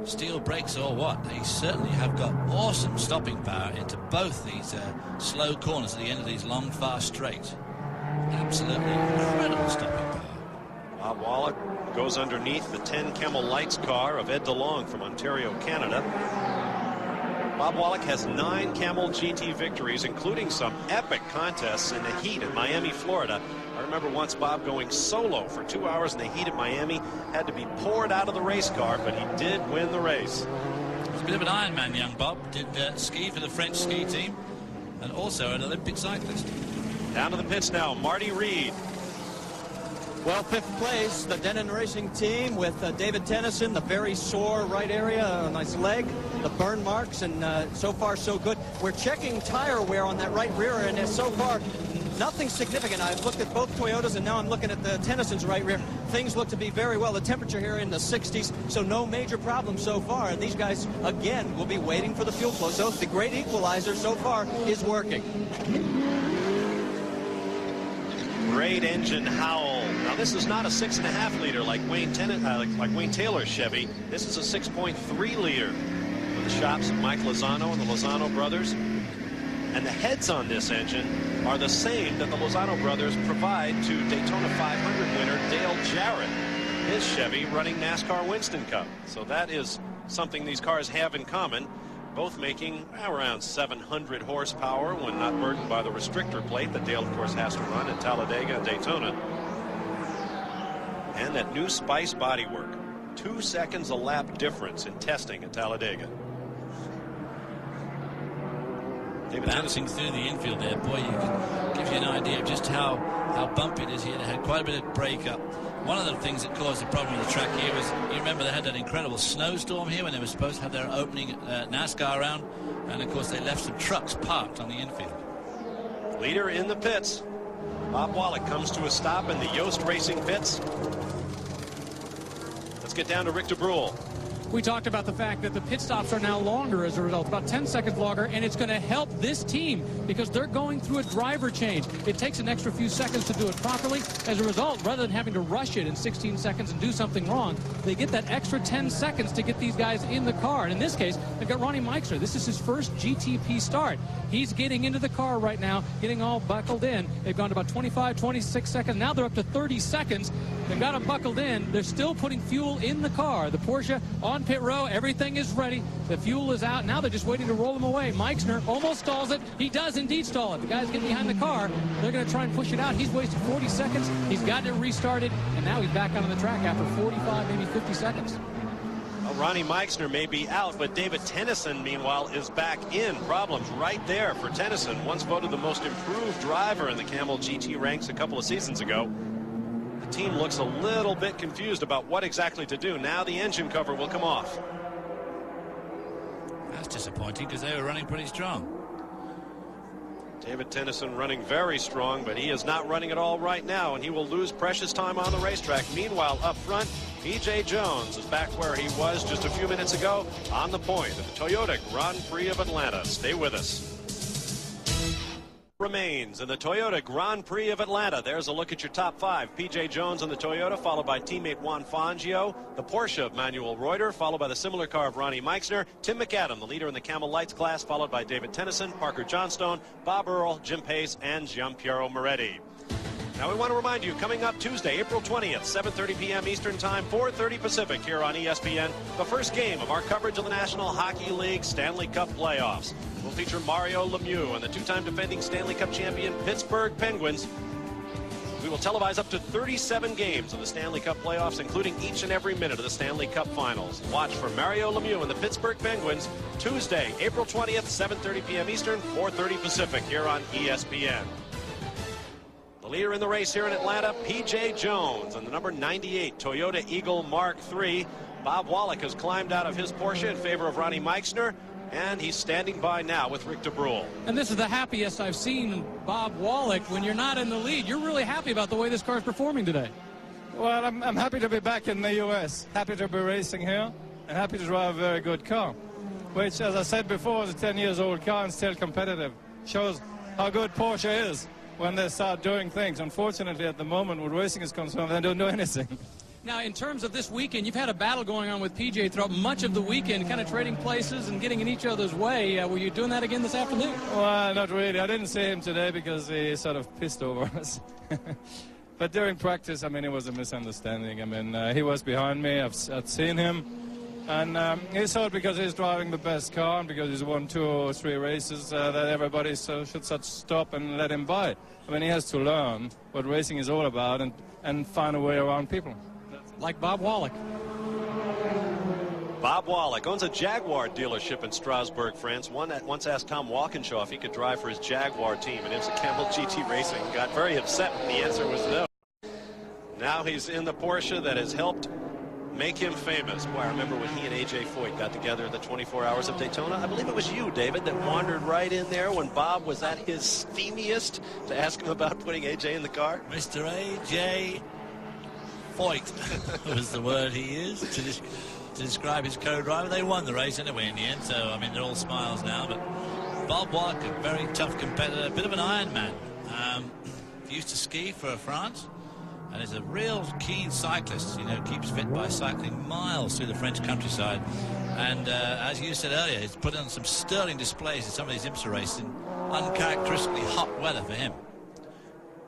steel brakes or what, they certainly have got awesome stopping power into both these slow corners at the end of these long, fast straights. Absolutely incredible stopping power. Bob Wallach goes underneath the 10 Camel Lights car of Ed DeLong from Ontario, Canada. Bob Wallach has 9 Camel GT victories, including some epic contests in the heat in Miami, Florida. I remember once Bob going solo for 2 hours in the heat at Miami, had to be poured out of the race car, but he did win the race. He's a bit of an Ironman, young Bob. Did ski for the French ski team and also an Olympic cyclist. Down to the pits now, Marty Reed. Well, 5th place, the Denon Racing team with David Tennyson, the very sore right area on his leg, the burn marks, and so far so good. We're checking tire wear on that right rear, and so far nothing significant. I've looked at both Toyotas, and now I'm looking at the Tennyson's right rear. Things look to be very well. The temperature here in the 60s, so no major problems so far. And these guys, again, will be waiting for the fuel flow. So the great equalizer so far is working. Great engine howl. Now this is not a 6.5 liter like Wayne Taylor's Chevy. This is a 6.3 liter for the shops of Mike Lozano and the Lozano brothers. And the heads on this engine are the same that the Lozano brothers provide to Daytona 500 winner Dale Jarrett, his Chevy running NASCAR Winston Cup. So that is something these cars have in common. Both making around 700 horsepower when not burdened by the restrictor plate that Dale, of course, has to run at Talladega and Daytona. And that new Spice bodywork. 2 seconds a lap difference in testing at Talladega. Bouncing through the infield there, boy, gives you an idea of just how bumpy it is here. They had quite a bit of break-up. One of the things that caused the problem with the track here was, you remember they had that incredible snowstorm here when they were supposed to have their opening NASCAR round, and of course they left some trucks parked on the infield. Leader in the pits. Bob Wallach comes to a stop in the Yost Racing pits. Let's get down to Rick DeBrule. We talked about the fact that the pit stops are now longer as a result, about 10 seconds longer, and it's going to help this team because they're going through a driver change. It takes an extra few seconds to do it properly. As a result, rather than having to rush it in 16 seconds and do something wrong, they get that extra 10 seconds to get these guys in the car. And in this case, they've got Ronnie Meixner. This is his first GTP start. He's getting into the car right now, getting all buckled in. They've gone to about 25, 26 seconds. Now they're up to 30 seconds. They've got them buckled in. They're still putting fuel in the car. The Porsche on pit row. Everything is ready. The fuel is out. Now they're just waiting to roll them away. Meixner almost stalls it. He does indeed stall it. The guys get behind the car. They're going to try and push it out. He's wasted 40 seconds. He's gotten it restarted. And now he's back on the track after 45, maybe 50 seconds. Well, Ronnie Meixner may be out, but David Tennyson, meanwhile, is back in. Problems right there for Tennyson. Once voted the most improved driver in the Camel GT ranks a couple of seasons ago. The team looks a little bit confused about what exactly to do. Now the engine cover will come off. That's disappointing because they were running pretty strong. David Tennyson running very strong, but he is not running at all right now, and he will lose precious time on the racetrack. Meanwhile, up front, P.J. Jones is back where he was just a few minutes ago on the point of the Toyota Grand Prix of Atlanta. Stay with us. Remains in the Toyota Grand Prix of Atlanta. There's a look at your top 5. P.J. Jones on the Toyota, followed by teammate Juan Fangio. The Porsche of Manuel Reuter, followed by the similar car of Ronnie Meixner. Tim McAdam, the leader in the Camel Lights class, followed by David Tennyson, Parker Johnstone, Bob Earl, Jim Pace, and Giampiero Moretti. Now we want to remind you, coming up Tuesday, April 20th, 7:30 p.m. Eastern Time, 4:30 Pacific here on ESPN, the first game of our coverage of the National Hockey League Stanley Cup playoffs. We'll feature Mario Lemieux and the two-time defending Stanley Cup champion Pittsburgh Penguins. We will televise up to 37 games of the Stanley Cup playoffs, including each and every minute of the Stanley Cup finals. Watch for Mario Lemieux and the Pittsburgh Penguins Tuesday, April 20th, 7:30 p.m. Eastern, 4:30 Pacific here on ESPN. The leader in the race here in Atlanta, P.J. Jones, and the number 98 Toyota Eagle Mark III. Bob Wallach has climbed out of his Porsche in favor of Ronnie Meixner, and he's standing by now with Rick DeBrule. And this is the happiest I've seen Bob Wallach. When you're not in the lead, you're really happy about the way this car is performing today. Well, I'm happy to be back in the U.S., happy to be racing here, and happy to drive a very good car, which, as I said before, is a 10-year-old car and still competitive. Shows how good Porsche is when they start doing things. Unfortunately, at the moment, what racing is concerned, they don't do anything. Now, in terms of this weekend, you've had a battle going on with PJ throughout much of the weekend, kind of trading places and getting in each other's way. Were you doing that again this afternoon? Well, not really. I didn't see him today because he sort of pissed over us. But during practice, I mean, it was a misunderstanding. I mean, he was behind me. I'd seen him. And he thought because he's driving the best car and because he's won 2 or 3 races that everybody should stop and let him by. I mean, he has to learn what racing is all about and find a way around people. Like Bob Wallach. Bob Wallach owns a Jaguar dealership in Strasbourg, France. Once asked Tom Walkinshaw if he could drive for his Jaguar team in IMSA Camel GT Racing. Got very upset when the answer was no. Now he's in the Porsche that has helped make him famous. Boy, I remember when he and A.J. Foyt got together at the 24 Hours of Daytona. I believe it was you, David, that wandered right in there when Bob was at his steamiest to ask him about putting A.J. in the car. Mr. A.J. Foyt was the word he used to describe his co-driver. They won the race anyway in the end, so, I mean, they're all smiles now. But Bob Wallach, a very tough competitor, a bit of an Iron Man. He used to ski for France. And is a real keen cyclist, you know, keeps fit by cycling miles through the French countryside. And as you said earlier, he's put on some sterling displays in some of these IMSA races in uncharacteristically hot weather for him.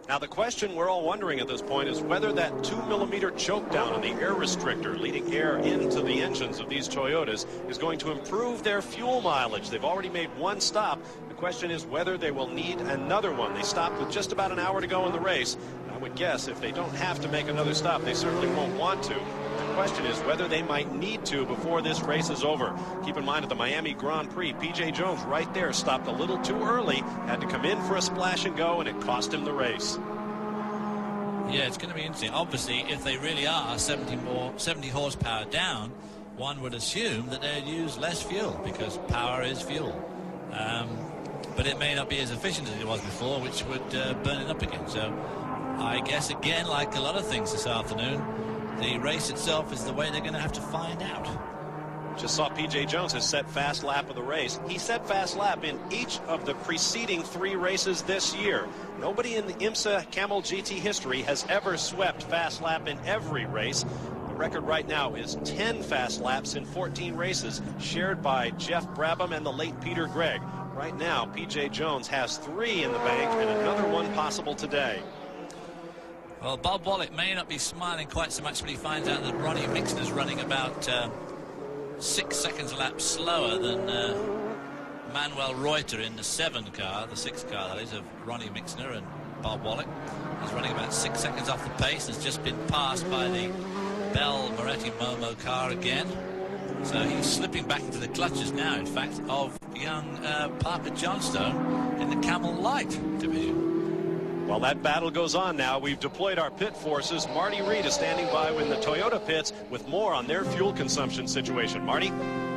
Now, the question we're all wondering at this point is whether that 2mm choke down on the air restrictor leading air into the engines of these Toyotas is going to improve their fuel mileage. They've already made 1 stop. The question is whether they will need another one. They stopped with just about an hour to go in the race. I would guess if they don't have to make another stop, they certainly won't want to. The question is whether they might need to before this race is over. Keep in mind at the Miami Grand Prix, P.J. Jones right there stopped a little too early, had to come in for a splash and go, and it cost him the race. Yeah, it's going to be interesting. Obviously, if they really are 70 horsepower down, one would assume that they'd use less fuel because power is fuel. But it may not be as efficient as it was before, which would burn it up again. So I guess, again, like a lot of things this afternoon, the race itself is the way they're going to have to find out. Just saw P.J. Jones has set fast lap of the race. He set fast lap in each of the preceding 3 races this year. Nobody in the IMSA Camel GT history has ever swept fast lap in every race. The record right now is 10 fast laps in 14 races, shared by Jeff Brabham and the late Peter Gregg. Right now, P.J. Jones has 3 in the bank and another one possible today. Well, Bob Wallach may not be smiling quite so much when he finds out that Ronnie Mixner's running about 6 seconds a lap slower than Manuel Reuter in the 7 car, the 6 car that is, of Ronnie Mixner and Bob Wallach. He's running about 6 seconds off the pace, has just been passed by the Bell Moretti Momo car again. So he's slipping back into the clutches now, in fact, of young Parker Johnstone in the Camel Light division. Well, that battle goes on now. We've deployed our pit forces. Marty Reed is standing by in the Toyota pits with more on their fuel consumption situation. Marty?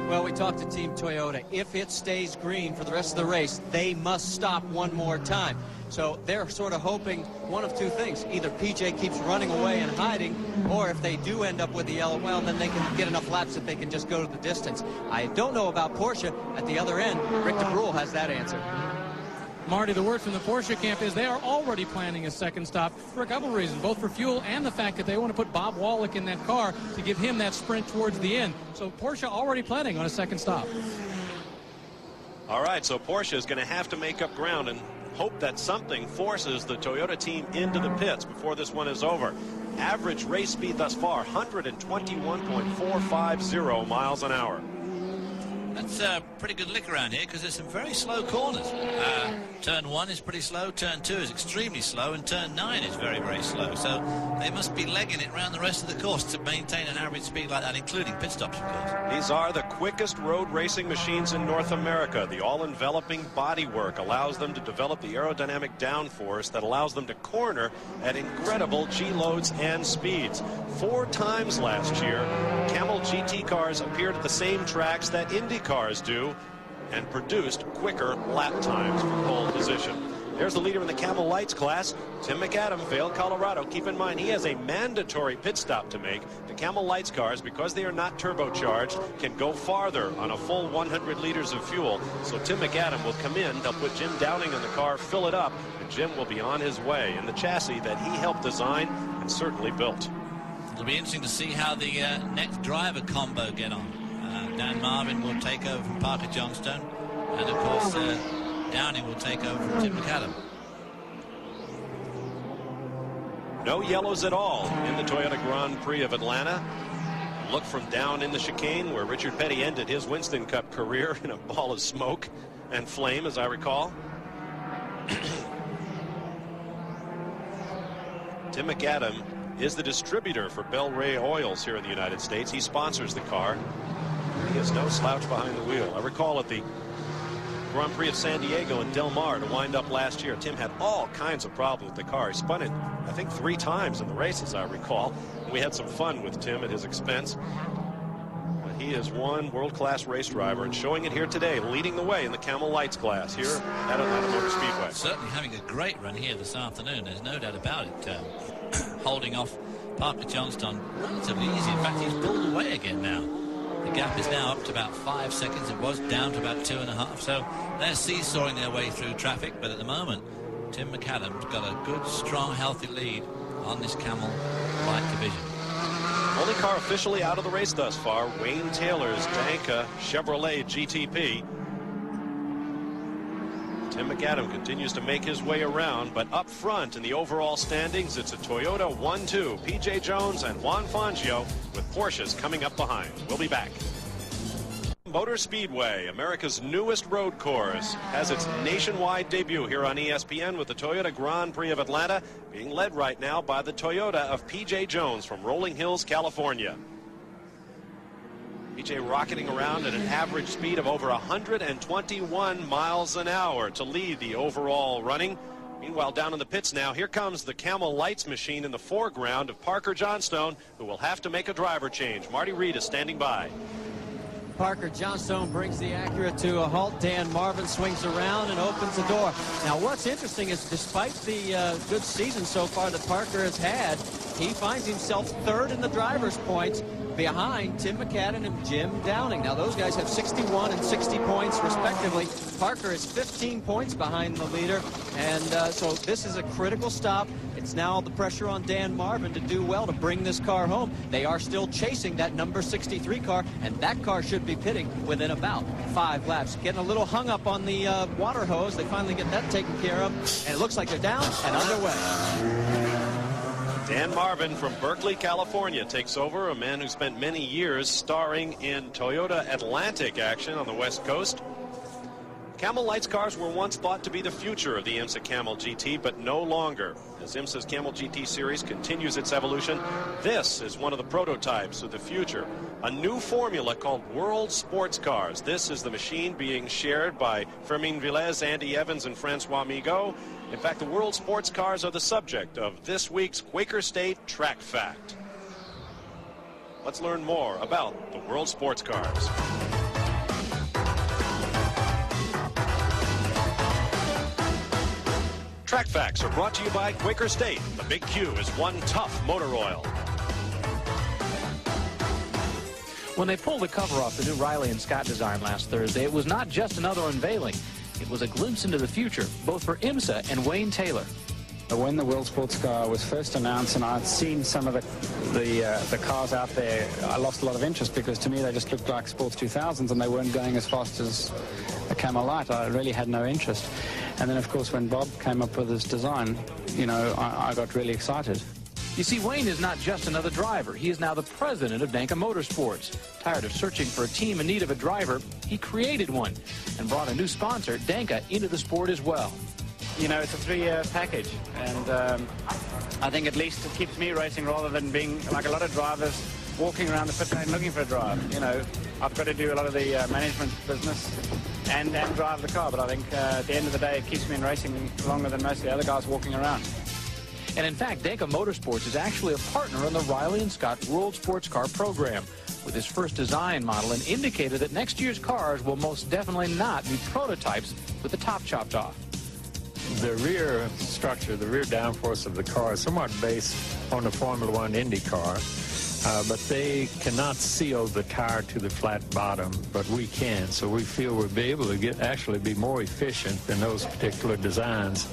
Well, we talked to Team Toyota. If it stays green for the rest of the race, they must stop one more time. So they're sort of hoping one of 2 things. Either PJ keeps running away and hiding, or if they do end up with the yellow, well, then they can get enough laps that they can just go to the distance. I don't know about Porsche. At the other end, Rick DeBrule has that answer. Marty, the word from the Porsche camp is they are already planning a second stop for a couple of reasons, both for fuel and the fact that they want to put Bob Wallach in that car to give him that sprint towards the end. So Porsche already planning on a second stop. All right, so Porsche is going to have to make up ground, and hope that something forces the Toyota team into the pits before this one is over. Average race speed thus far, 121.450 miles an hour. That's a pretty good lick around here because there's some very slow corners. Turn 1 is pretty slow, turn 2 is extremely slow, and turn 9 is very, very slow. So they must be legging it around the rest of the course to maintain an average speed like that, including pit stops, of course. These are the quickest road racing machines in North America. The all-enveloping bodywork allows them to develop the aerodynamic downforce that allows them to corner at incredible G-loads and speeds. 4 times last year, Camel GT cars appeared at the same tracks that Indy cars do and produced quicker lap times from pole position. There's the leader in the Camel Lights class, Tim McAdam, Vail, Colorado. Keep in mind, he has a mandatory pit stop to make. The Camel Lights cars, because they are not turbocharged, can go farther on a full 100 liters of fuel. So Tim McAdam will come in, they'll put Jim Downing in the car, fill it up, and Jim will be on his way in the chassis that he helped design and certainly built. It'll be interesting to see how the next driver combo get on. Dan Marvin will take over from Parker Johnstone, and of course Downing will take over from Tim McAdam. No yellows at all in the Toyota Grand Prix of Atlanta. Look from down in the chicane where Richard Petty ended his Winston Cup career in a ball of smoke and flame, as I recall. Tim McAdam is the distributor for Bel Ray Oils here in the United States. He sponsors the car. He has no slouch behind the wheel. I recall at the Grand Prix of San Diego in Del Mar to wind up last year, Tim had all kinds of problems with the car. He spun it, I think, 3 times in the race, as I recall. We had some fun with Tim at his expense. But he is one world-class race driver and showing it here today, leading the way in the Camel Lights class here at Atlanta Motor Speedway. Certainly having a great run here this afternoon. There's no doubt about it. Holding off Parker Johnstone relatively easy. In fact, he's pulled away again now. The gap is now up to about 5 seconds. It was down to about 2.5. So they're seesawing their way through traffic. But at the moment, Tim McAdam's got a good, strong, healthy lead on this Camel Light division. Only car officially out of the race thus far, Wayne Taylor's Danka Chevrolet GTP. Tim McAdam continues to make his way around, but up front in the overall standings, it's a Toyota 1-2, P.J. Jones and Juan Fangio, with Porsches coming up behind. We'll be back. Motor Speedway, America's newest road course, has its nationwide debut here on ESPN with the Toyota Grand Prix of Atlanta, being led right now by the Toyota of P.J. Jones from Rolling Hills, California. P.J. rocketing around at an average speed of over 121 miles an hour to lead the overall running. Meanwhile, down in the pits now, here comes the Camel Lights machine in the foreground of Parker Johnstone, who will have to make a driver change. Marty Reed is standing by. Parker Johnstone brings the Acura to a halt. Dan Marvin swings around and opens the door. Now, what's interesting is despite the good season so far that Parker has had, he finds himself third in the driver's points behind Tim McAdam and Jim Downing. Now, those guys have 61 and 60 points, respectively. Parker is 15 points behind the leader, and so this is a critical stop. It's now the pressure on Dan Marvin to do well to bring this car home. They are still chasing that number 63 car, and that car should be pitting within about 5 laps. Getting a little hung up on the water hose. They finally get that taken care of, and it looks like they're down and underway. Dan Marvin from Berkeley, California takes over, a man who spent many years starring in Toyota Atlantic action on the West Coast. Camel Lights cars were once thought to be the future of the IMSA Camel GT, but no longer. As IMSA's Camel GT series continues its evolution, this is one of the prototypes of the future. A new formula called World Sports Cars. This is the machine being shared by Fermin Vilez, Andy Evans, and Francois Migaud. In fact, the World Sports Cars are the subject of this week's Quaker State Track Fact. Let's learn more about the World Sports Cars. Track Facts are brought to you by Quaker State. The Big Q is one tough motor oil. When they pulled the cover off the new Riley and Scott design last Thursday, it was not just another unveiling. It was a glimpse into the future, both for IMSA and Wayne Taylor. When the World Sports Car was first announced and I'd seen some of the cars out there, I lost a lot of interest because to me they just looked like Sports 2000s and they weren't going as fast as a Camel Light. I really had no interest. And then, of course, when Bob came up with his design, you know, I got really excited. You see, Wayne is not just another driver. He is now the president of Danka Motorsports. Tired of searching for a team in need of a driver, he created one and brought a new sponsor, Danka, into the sport as well. You know, it's a 3-year package, and I think at least it keeps me racing rather than being like a lot of drivers walking around the pit lane looking for a drive. You know, I've got to do a lot of the management business and drive the car, but I think at the end of the day, it keeps me in racing longer than most of the other guys walking around. And in fact, Danka Motorsports is actually a partner in the Riley and Scott World Sports Car program. With his first design model, and indicated that next year's cars will most definitely not be prototypes with the top chopped off. The rear structure, the rear downforce of the car is somewhat based on the Formula One Indy car, but they cannot seal the tire to the flat bottom, but we can. So we feel we'll be able to actually be more efficient than those particular designs.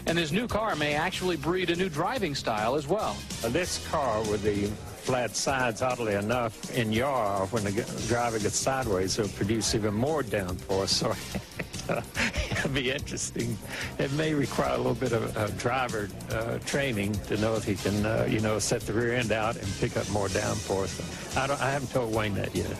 And this new car may actually breed a new driving style as well. This car with the flat sides, oddly enough, in yaw, when the driver gets sideways, it'll produce even more downforce. So it'll be interesting. It may require a little bit of driver training to know if he can, you know, set the rear end out and pick up more downforce. I haven't told Wayne that yet.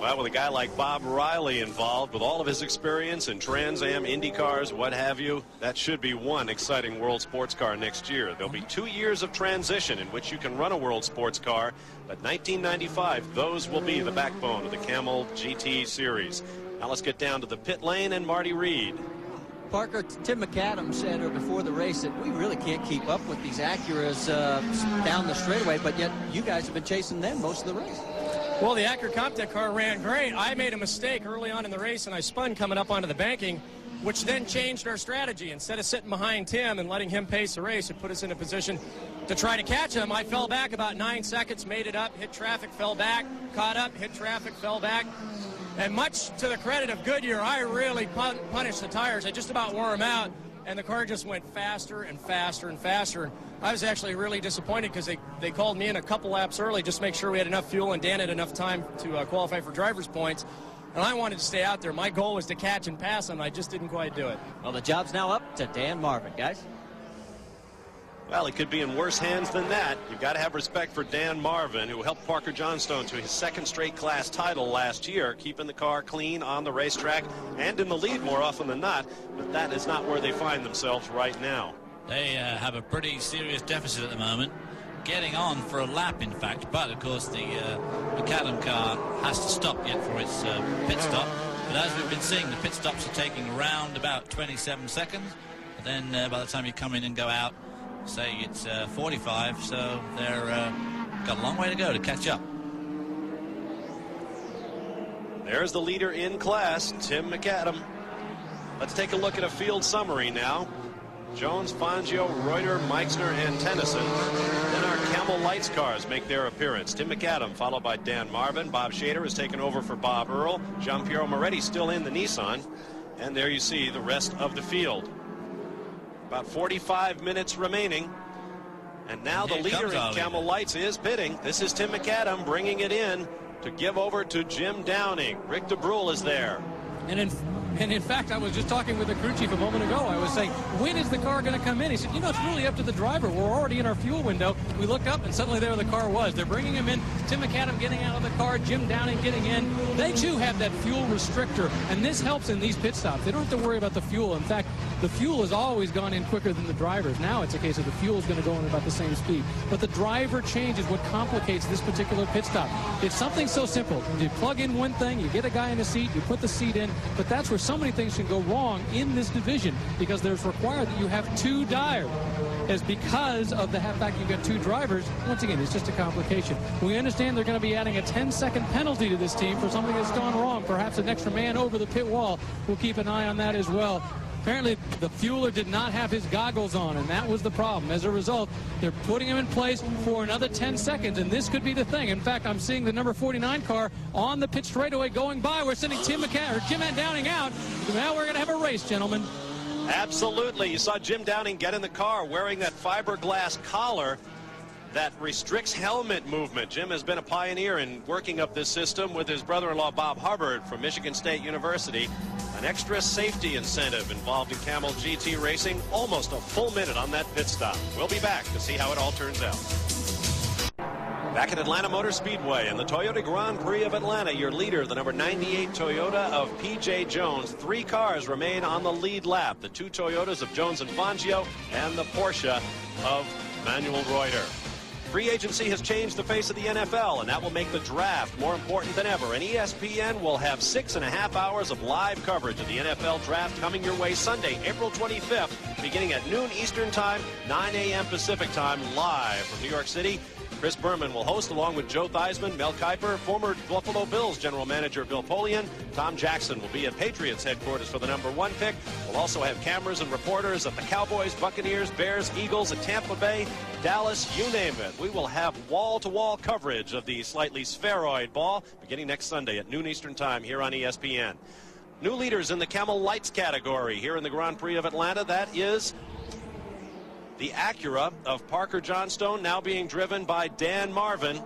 Well, with a guy like Bob Riley involved, with all of his experience in Trans Am, Indy cars, what have you, that should be one exciting world sports car next year. There'll be 2 years of transition in which you can run a world sports car, but 1995, those will be the backbone of the Camel GT series. Now let's get down to the pit lane and Marty Reed. Parker, Tim McAdam said before the race that we really can't keep up with these Acuras down the straightaway, but yet you guys have been chasing them most of the race. Well, the Acura Comptech car ran great. I made a mistake early on in the race, and I spun coming up onto the banking, which then changed our strategy. Instead of sitting behind Tim and letting him pace the race, it put us in a position to try to catch him. I fell back about 9 seconds, made it up, hit traffic, fell back, caught up, hit traffic, fell back. And much to the credit of Goodyear, I really punished the tires. I just about wore them out, and the car just went faster and faster and faster. I was actually really disappointed because they called me in a couple laps early just to make sure we had enough fuel and Dan had enough time to qualify for driver's points. And I wanted to stay out there. My goal was to catch and pass him. I just didn't quite do it. Well, the job's now up to Dan Marvin, guys. Well, it could be in worse hands than that. You've got to have respect for Dan Marvin, who helped Parker Johnstone to his second straight class title last year, keeping the car clean on the racetrack and in the lead more often than not. But that is not where they find themselves right now. They have a pretty serious deficit at the moment, getting on for a lap, in fact. But, of course, the McAdam car has to stop yet for its pit stop. But as we've been seeing, the pit stops are taking around about 27 seconds. But then by the time you come in and go out, say it's 45, so they're got a long way to go to catch up. There's the leader in class, Tim McAdam. Let's take a look at a field summary now. Jones, Fangio, Reuter, Meixner, and Tennyson. Then our Camel Lights cars make their appearance. Tim McAdam, followed by Dan Marvin. Bob Shader has taken over for Bob Earl. Jean-Pierre Moretti still in the Nissan. And there you see the rest of the field. About 45 minutes remaining. And now the leader in Camel Lights is pitting. This is Tim McAdam bringing it in to give over to Jim Downing. Rick DeBrule is there. And in fact, I was just talking with the crew chief a moment ago. I was saying, when is the car going to come in? He said, you know, it's really up to the driver. We're already in our fuel window. We looked up, and suddenly there the car was. They're bringing him in. Tim McAdam getting out of the car. Jim Downing getting in. They, too, have that fuel restrictor, and this helps in these pit stops. They don't have to worry about the fuel. In fact, the fuel has always gone in quicker than the drivers. Now it's a case of the fuel is going to go in about the same speed. But the driver change is what complicates this particular pit stop. It's something so simple. You plug in one thing, you get a guy in the seat, you put the seat in, but that's where so many things can go wrong in this division because there's required that you have two tires. As because of the fact you've got two drivers, once again, it's just a complication. We understand they're going to be adding a 10-second penalty to this team for something that's gone wrong. Perhaps an extra man over the pit wall. We'll keep an eye on that as well. Apparently, the fueler did not have his goggles on, and that was the problem. As a result, they're putting him in place for another 10 seconds, and this could be the thing. In fact, I'm seeing the number 49 car on the pit straightaway going by. We're sending Jim Downing out. Now we're going to have a race, gentlemen. Absolutely. You saw Jim Downing get in the car wearing that fiberglass collar. that restricts helmet movement. Jim has been a pioneer in working up this system with his brother-in-law Bob Hubbard from Michigan State University. An extra safety incentive involved in Camel GT racing. Almost a full minute on that pit stop. We'll be back to see how it all turns out. Back at Atlanta Motor Speedway in the Toyota Grand Prix of Atlanta, your leader, the number 98 Toyota of P.J. Jones. 3 cars remain on the lead lap. The 2 Toyotas of Jones and Fangio and the Porsche of Manuel Reuter. Free agency has changed the face of the NFL, and that will make the draft more important than ever. And ESPN will have 6.5 hours of live coverage of the NFL draft coming your way Sunday, April 25th, beginning at noon Eastern Time, 9 a.m. Pacific Time, live from New York City. Chris Berman will host along with Joe Theismann, Mel Kiper, former Buffalo Bills general manager Bill Polian. Tom Jackson will be at Patriots headquarters for the number 1 pick. We'll also have cameras and reporters at the Cowboys, Buccaneers, Bears, Eagles, at Tampa Bay, Dallas, you name it. We will have wall-to-wall coverage of the slightly spheroid ball beginning next Sunday at noon Eastern Time here on ESPN. New leaders in the Camel Lights category here in the Grand Prix of Atlanta. That is the Acura of Parker Johnstone, now being driven by Dan Marvin.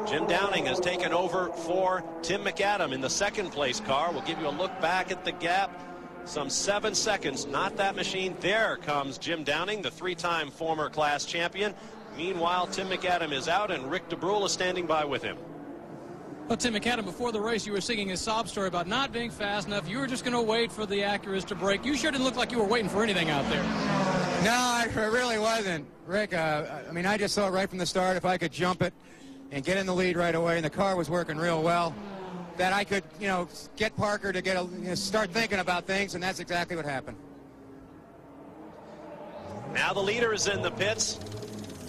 Jim Downing has taken over for Tim McAdam in the second place car. We'll give you a look back at the gap. Some 7 seconds, not that machine. There comes Jim Downing, the 3-time former class champion. Meanwhile, Tim McAdam is out and Rick DeBrule is standing by with him. Well, Tim McAdam, before the race, you were singing his sob story about not being fast enough. You were just going to wait for the Acuras to break. You sure didn't look like you were waiting for anything out there. No, I really wasn't, Rick. I mean, I just saw right from the start if I could jump it and get in the lead right away, and the car was working real well, that I could, get Parker to start thinking about things, and that's exactly what happened. Now the leader is in the pits.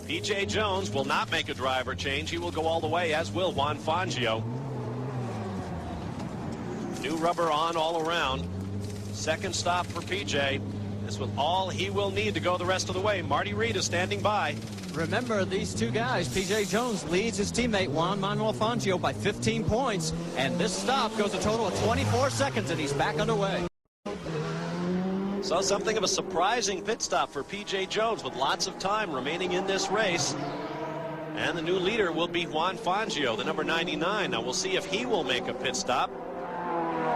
P.J. Jones will not make a driver change. He will go all the way, as will Juan Fangio. New rubber on all around. Second stop for P.J. This was all he will need to go the rest of the way. Marty Reed is standing by. Remember, these two guys, P.J. Jones leads his teammate Juan Manuel Fangio by 15 points, and this stop goes a total of 24 seconds, and he's back underway. So something of a surprising pit stop for P.J. Jones with lots of time remaining in this race. And the new leader will be Juan Fangio, the number 99. Now we'll see if he will make a pit stop.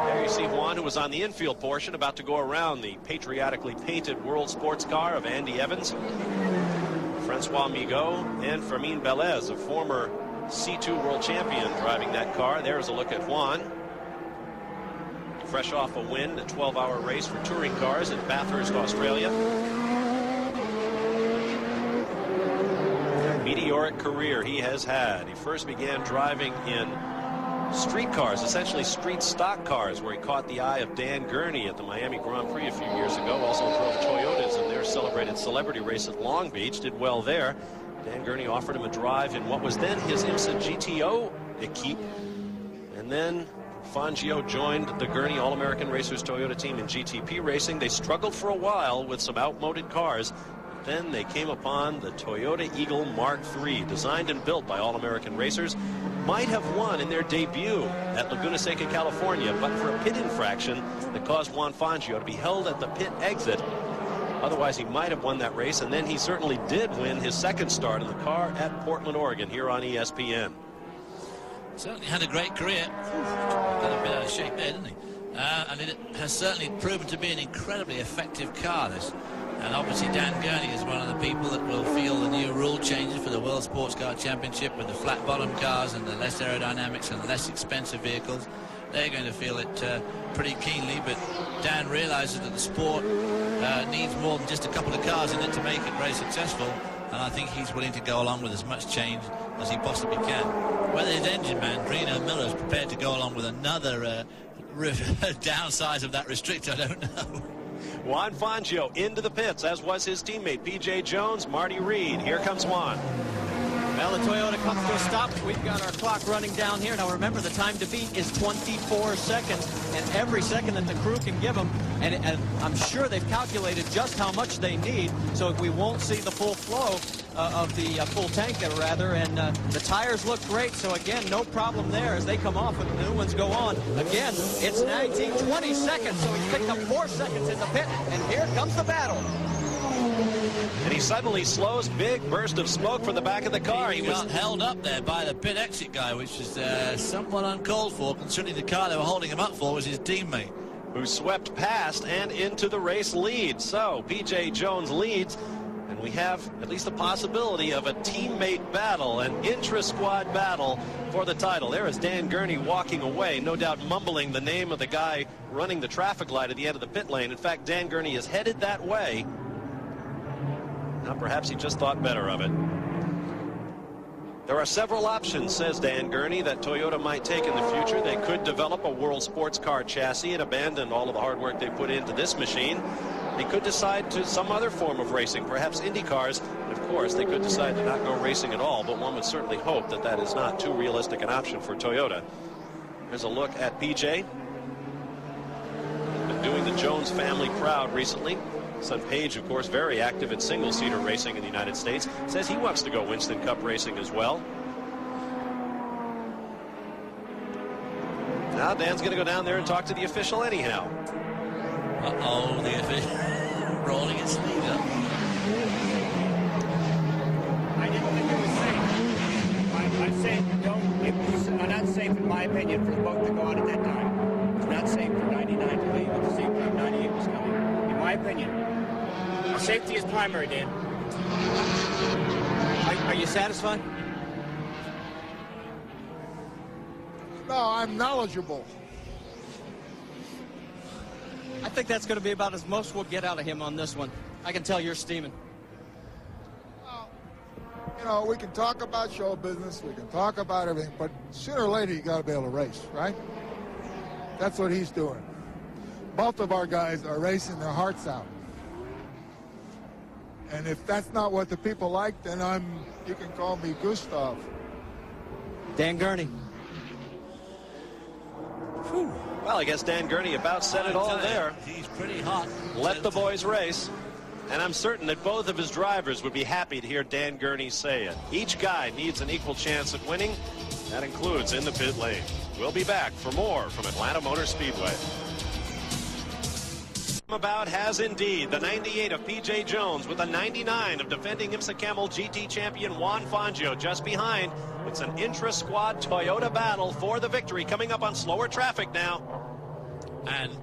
There you see Juan, who was on the infield portion, about to go around the patriotically painted world sports car of Andy Evans, Francois Migaud, and Fermin Belez, a former C2 world champion, driving that car. There's a look at Juan. Fresh off a win, a 12-hour race for touring cars in Bathurst, Australia. A meteoric career he has had. He first began driving in street cars, essentially street stock cars, where he caught the eye of Dan Gurney at the Miami Grand Prix a few years ago. Also drove Toyotas in their celebrated celebrity race at Long Beach, did well there. Dan Gurney offered him a drive in what was then his IMSA GTO equipe, and then Fangio joined the Gurney All-American Racers Toyota team in GTP racing. They struggled for a while with some outmoded cars. Then they came upon the Toyota Eagle Mark III, designed and built by All-American Racers. Might have won in their debut at Laguna Seca, California, but for a pit infraction that caused Juan Fangio to be held at the pit exit. Otherwise, he might have won that race, and then he certainly did win his second start in the car at Portland, Oregon, here on ESPN. Certainly had a great career. Got a bit out of shape there, didn't he? And it has certainly proven to be an incredibly effective car, this. And obviously Dan Gurney is one of the people that will feel the new rule changes for the World Sports Car Championship with the flat bottom cars and the less aerodynamics and less expensive vehicles. They're going to feel it pretty keenly, but Dan realizes that the sport needs more than just a couple of cars in it to make it very successful, and I think he's willing to go along with as much change as he possibly can. Whether his engine man, Drino Miller, is prepared to go along with another downsize of that restrictor, I don't know. Juan Fangio into the pits, as was his teammate P.J. Jones, Marty Reed. Here comes Juan. Well, the Toyota comes to a stop. We've got our clock running down here. Now, remember, the time to beat is 24 seconds, and every second that the crew can give them, and I'm sure they've calculated just how much they need, so we won't see the full flow of the full tank, rather, and the tires look great, so again, no problem there as they come off and the new ones go on. Again, it's 19-20 seconds, so he's picked up 4 seconds in the pit, and here comes the battle. And he suddenly slows. Big burst of smoke from the back of the car. He was held up there by the pit exit guy, which is somewhat uncalled for, considering the car they were holding him up for was his teammate, who swept past and into the race lead. So P.J. Jones leads, and we have at least the possibility of a teammate battle, an intra-squad battle for the title. There is Dan Gurney walking away, no doubt mumbling the name of the guy running the traffic light at the end of the pit lane. In fact, Dan Gurney is headed that way. Now perhaps he just thought better of it. There are several options, says Dan Gurney, that Toyota might take in the future. They could develop a world sports car chassis and abandon all of the hard work they put into this machine. They could decide to some other form of racing, perhaps Indy cars. And of course, they could decide to not go racing at all, but one would certainly hope that that is not too realistic an option for Toyota. Here's a look at PJ. Been doing the Jones family proud recently. Son Page, of course, very active in single-seater racing in the United States. Says he wants to go Winston Cup racing as well. Now Dan's going to go down there and talk to the official anyhow. Uh-oh, the official rolling his sleeve up. I didn't think it was safe. I'm saying it was not safe, in my opinion, for the boat to go out at that time. It's not safe for 99 to leave at the same time 98 was coming. In my opinion. Safety is primary, Dan. Are you satisfied? No, I'm knowledgeable. I think that's going to be about as most we'll get out of him on this one. I can tell you're steaming. Well, you know, we can talk about show business, we can talk about everything, but sooner or later you got to be able to race, right? That's what he's doing. Both of our guys are racing their hearts out. And if that's not what the people like, then you can call me Gustav. Dan Gurney. Whew. Well, I guess Dan Gurney about said it all there. He's pretty hot. Let the boys race. And I'm certain that both of his drivers would be happy to hear Dan Gurney say it. Each guy needs an equal chance at winning. That includes in the pit lane. We'll be back for more from Atlanta Motor Speedway. About has indeed the 98 of P.J. Jones with the 99 of defending IMSA Camel GT champion Juan Fangio just behind. It's an intra-squad Toyota battle for the victory coming up on slower traffic now. And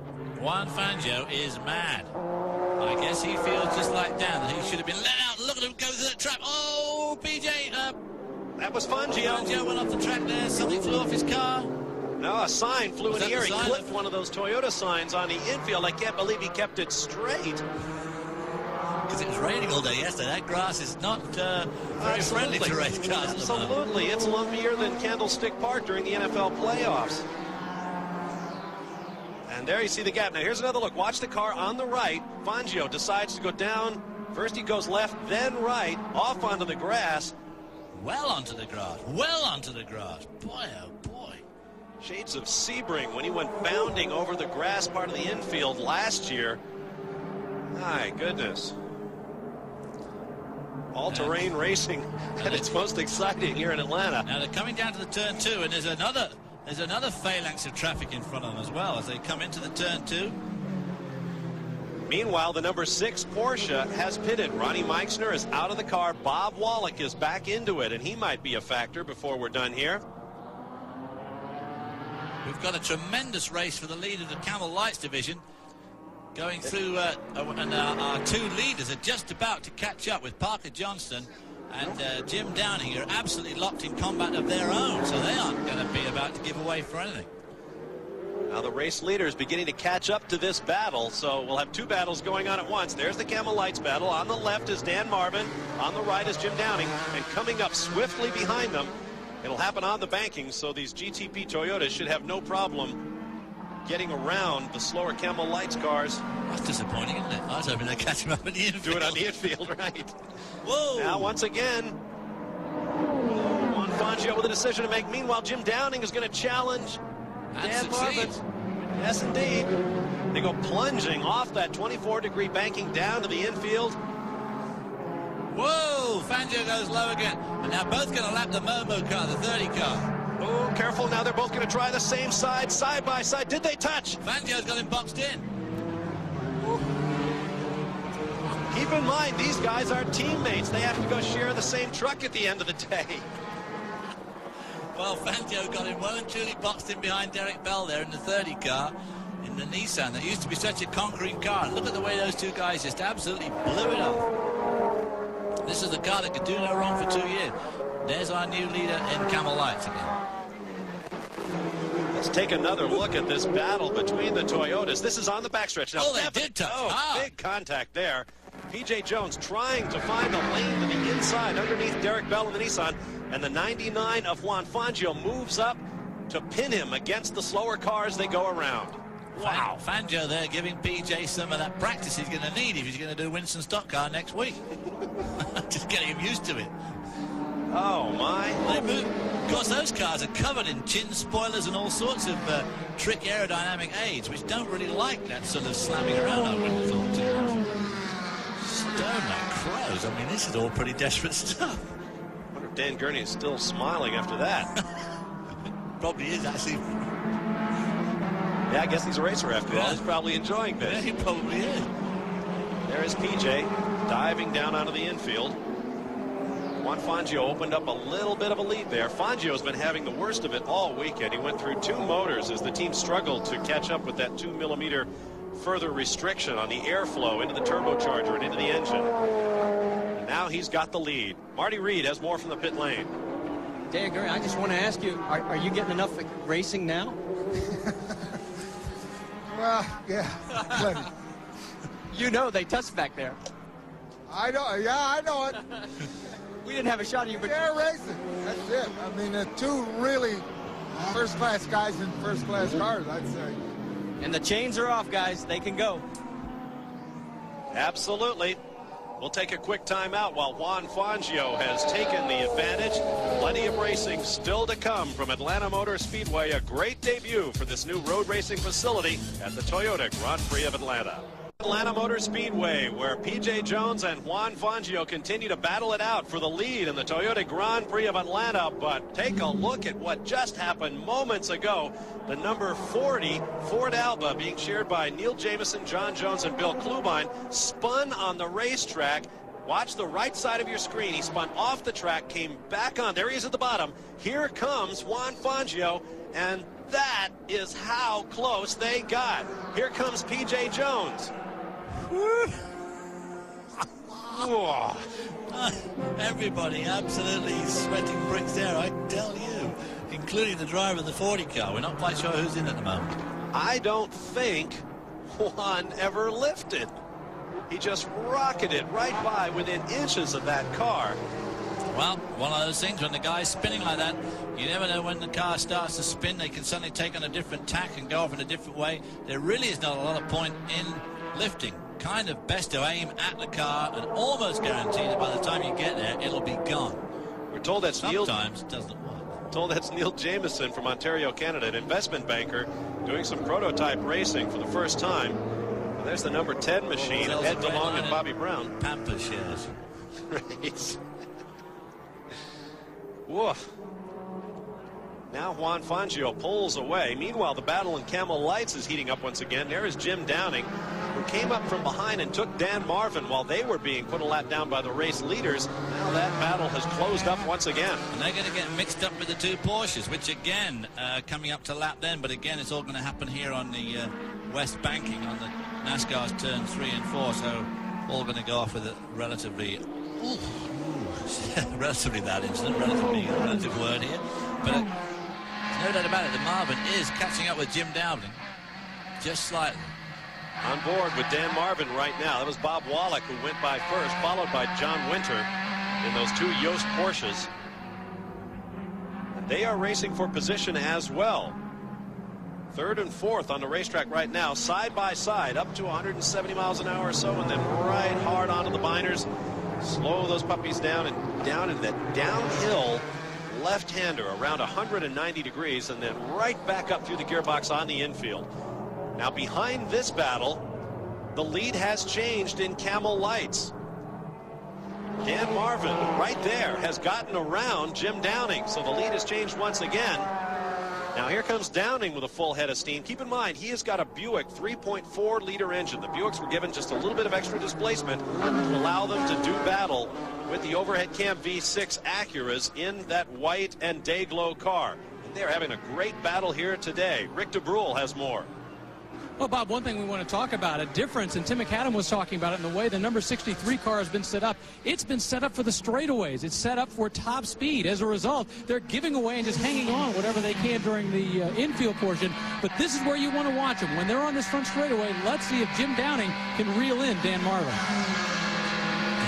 Juan Fangio is mad. I guess he feels just like Dan, that he should have been let out. Look at him go through the trap. Oh, P.J. That was Fangio. Fangio went off the track there. Something flew off his car. No, a sign flew in the air. He clipped one of those Toyota signs on the infield. I can't believe he kept it straight. Because it was raining all day yesterday. That grass is not very friendly to race cars. Absolutely. It's lumpier than Candlestick Park during the NFL playoffs. And there you see the gap. Now here's another look. Watch the car on the right. Fangio decides to go down. First he goes left, then right, off onto the grass. Well onto the grass. Well onto the grass. Boy, oh boy. Shades of Sebring when he went bounding over the grass part of the infield last year. My goodness. All-terrain racing at its most exciting here in Atlanta. Now they're coming down to the turn 2, and there's another phalanx of traffic in front of them as well as they come into the turn 2. Meanwhile, the number 6 Porsche has pitted. Ronnie Meixner is out of the car. Bob Wallach is back into it, and he might be a factor before we're done here. We've got a tremendous race for the lead of the Camel Lights division going through, and our two leaders are just about to catch up with Parker Johnston and Jim Downing are absolutely locked in combat of their own, so they aren't going to be about to give away for anything. Now the race leader is beginning to catch up to this battle, so we'll have two battles going on at once. There's the Camel Lights battle. On the left is Dan Marvin. On the right is Jim Downing. And coming up swiftly behind them, it'll happen on the banking, so these GTP Toyotas should have no problem getting around the slower Camel Lights cars. That's disappointing, isn't it? I was hoping they'd catch him up in the infield. Do it on the infield, right. Whoa! Now, once again, Juan Fangio with a decision to make. Meanwhile, Jim Downing is going to challenge Dan Marvin. Yes, indeed. They go plunging off that 24-degree banking down to the infield. Whoa! Fangio goes low again. And now both going to lap the Momo car, the 30 car. Oh, careful. Now they're both going to try the same side by side. Did they touch? Fangio's got him boxed in. Keep in mind, these guys are teammates. They have to go share the same truck at the end of the day. Well, Fangio got him well and truly boxed in behind Derek Bell there in the 30 car in the Nissan. That used to be such a conquering car. And look at the way those two guys just absolutely blew it up. This is a car that could do no wrong for 2 years. There's our new leader in Camel Lights again. Let's take another look at this battle between the Toyotas. This is on the backstretch. Now, oh, they did touch. Big contact there. P.J. Jones trying to find a lane to the inside underneath Derek Bell in the Nissan. And the 99 of Juan Fangio moves up to pin him against the slower cars they go around. Wow. Fangio there giving P.J. some of that practice he's going to need if he's going to do Winston Stock Car next week. Just getting him used to it. Oh, my. Of course, those cars are covered in chin spoilers and all sorts of trick aerodynamic aids, which don't really like that sort of slamming around, I would have thought, too much. Stone like crows. I mean, this is all pretty desperate stuff. I wonder if Dan Gurney is still smiling after that. Probably is, actually. Yeah, I guess he's a racer after all. He's probably enjoying this. Yeah, he probably is. There is PJ diving down onto the infield. Juan Fangio opened up a little bit of a lead there. Fangio's been having the worst of it all weekend. He went through 2 motors as the team struggled to catch up with that 2 millimeter further restriction on the airflow into the turbocharger and into the engine. And now he's got the lead. Marty Reed has more from the pit lane. Dan Gurney, I just want to ask you, are you getting enough racing now? Well, yeah, plenty. You know they touched back there. I know, yeah, I know it. We didn't have a shot at you, but they're racing. That's it. I mean, they're 2 really first-class guys in first-class cars, I'd say. And the chains are off, guys. They can go. Absolutely. We'll take a quick timeout while Juan Fangio has taken the advantage. Plenty of racing still to come from Atlanta Motor Speedway. A great debut for this new road racing facility at the Toyota Grand Prix of Atlanta. Atlanta Motor Speedway, where P.J. Jones and Juan Fangio continue to battle it out for the lead in the Toyota Grand Prix of Atlanta. But take a look at what just happened moments ago. The number 40 Ford Alba, being shared by Neil Jamison, John Jones, and Bill Klubine, spun on the racetrack. Watch the right side of your screen. He spun off the track, came back on. There he is at the bottom. Here comes Juan Fangio, and that is how close they got. Here comes P.J. Jones. Everybody absolutely sweating bricks there, I tell you, including the driver of the 40 car. We're not quite sure who's in at the moment. I don't think Juan ever lifted. He just rocketed right by within inches of that car. Well, one of those things, when the guy's spinning like that, you never know when the car starts to spin. They can suddenly take on a different tack and go off in a different way. There really is not a lot of point in lifting. Kind of best to aim at the car and almost guarantee that by the time you get there, it'll be gone. We're told that's sometimes it doesn't work. Told that's Neil Jamison from Ontario, Canada, an investment banker doing some prototype racing for the first time. And there's the number 10 machine, Ed DeLong and Bobby Brown. Pamper shares. Right. Woof. Now Juan Fangio pulls away. Meanwhile, the battle in Camel Lights is heating up once again. There is Jim Downing, who came up from behind and took Dan Marvin while they were being put a lap down by the race leaders. Now that battle has closed up once again. And they're going to get mixed up with the 2 Porsches, which again, coming up to lap then, but again, it's all going to happen here on the west banking on the NASCAR's turn 3 and 4, so all going to go off with a relatively... relatively bad incident, relative word here, but no doubt about it, that Marvin is catching up with Jim Downing just slightly. On board with Dan Marvin right now. That was Bob Wallach who went by first, followed by John Winter in those 2 Yost Porsches. They are racing for position as well. 3rd and 4th on the racetrack right now, side by side, up to 170 miles an hour or so, and then right hard onto the binders. Slow those puppies down and down in that downhill left-hander around 190 degrees, and then right back up through the gearbox on the infield. Now behind this battle, the lead has changed in Camel Lights. Dan Marvin right there has gotten around Jim Downing, so the lead has changed once again. Now here comes Downing with a full head of steam. Keep in mind, he has got a Buick 3.4-liter engine. The Buicks were given just a little bit of extra displacement to allow them to do battle with the overhead cam V6 Acuras in that white and day-glow car. And they're having a great battle here today. Rick DeBrule has more. Well, Bob, one thing we want to talk about, a difference, and Tim McAdam was talking about it in the way the number 63 car has been set up. It's been set up for the straightaways. It's set up for top speed. As a result, they're giving away and just hanging on whatever they can during the infield portion. But this is where you want to watch them. When they're on this front straightaway, let's see if Jim Downing can reel in Dan Marvin.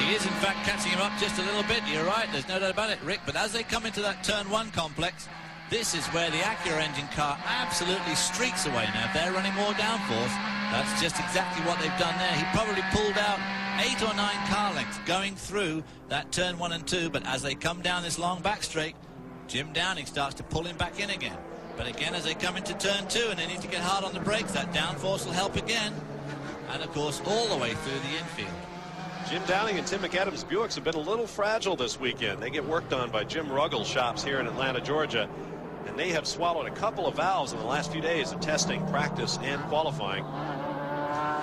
He is, in fact, catching him up just a little bit. You're right. There's no doubt about it, Rick. But as they come into that turn 1 complex, this is where the Acura engine car absolutely streaks away. Now, if they're running more downforce, that's just exactly what they've done there. He probably pulled out 8 or 9 car lengths going through that turn 1 and 2. But as they come down this long back straight, Jim Downing starts to pull him back in again. But again, as they come into turn 2 and they need to get hard on the brakes, that downforce will help again. And, of course, all the way through the infield. Jim Downing and Tim McAdam's Buicks have been a little fragile this weekend. They get worked on by Jim Ruggles' shops here in Atlanta, Georgia. And they have swallowed a couple of valves in the last few days of testing, practice, and qualifying.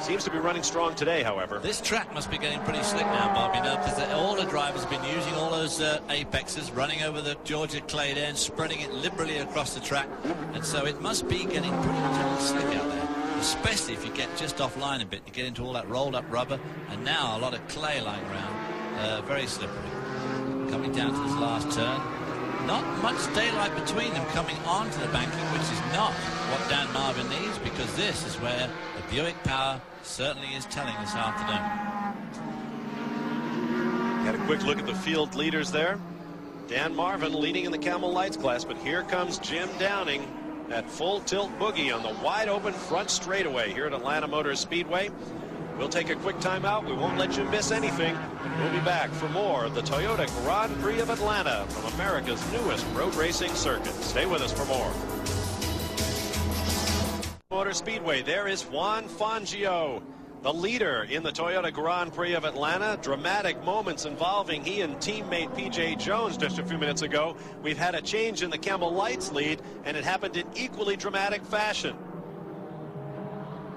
Seems to be running strong today, however. This track must be getting pretty slick now, Bob, you know, because all the drivers have been using all those apexes, running over the Georgia clay there and spreading it liberally across the track. And so it must be getting pretty slick out there, especially if you get just offline a bit. You get into all that rolled up rubber, and now a lot of clay lying around. Very slippery. Coming down to this last turn. Not much daylight between them coming onto the banking, which is not what Dan Marvin needs, because this is where the Buick power certainly is telling this afternoon. Got a quick look at the field leaders there. Dan Marvin leading in the Camel Lights class, but here comes Jim Downing at full tilt boogie on the wide open front straightaway here at Atlanta Motor Speedway. We'll take a quick timeout. We won't let you miss anything. We'll be back for more of the Toyota Grand Prix of Atlanta from America's newest road racing circuit. Stay with us for more. Motor Speedway, there is Juan Fangio, the leader in the Toyota Grand Prix of Atlanta. Dramatic moments involving he and teammate P.J. Jones just a few minutes ago. We've had a change in the Camel Lights lead, and it happened in equally dramatic fashion.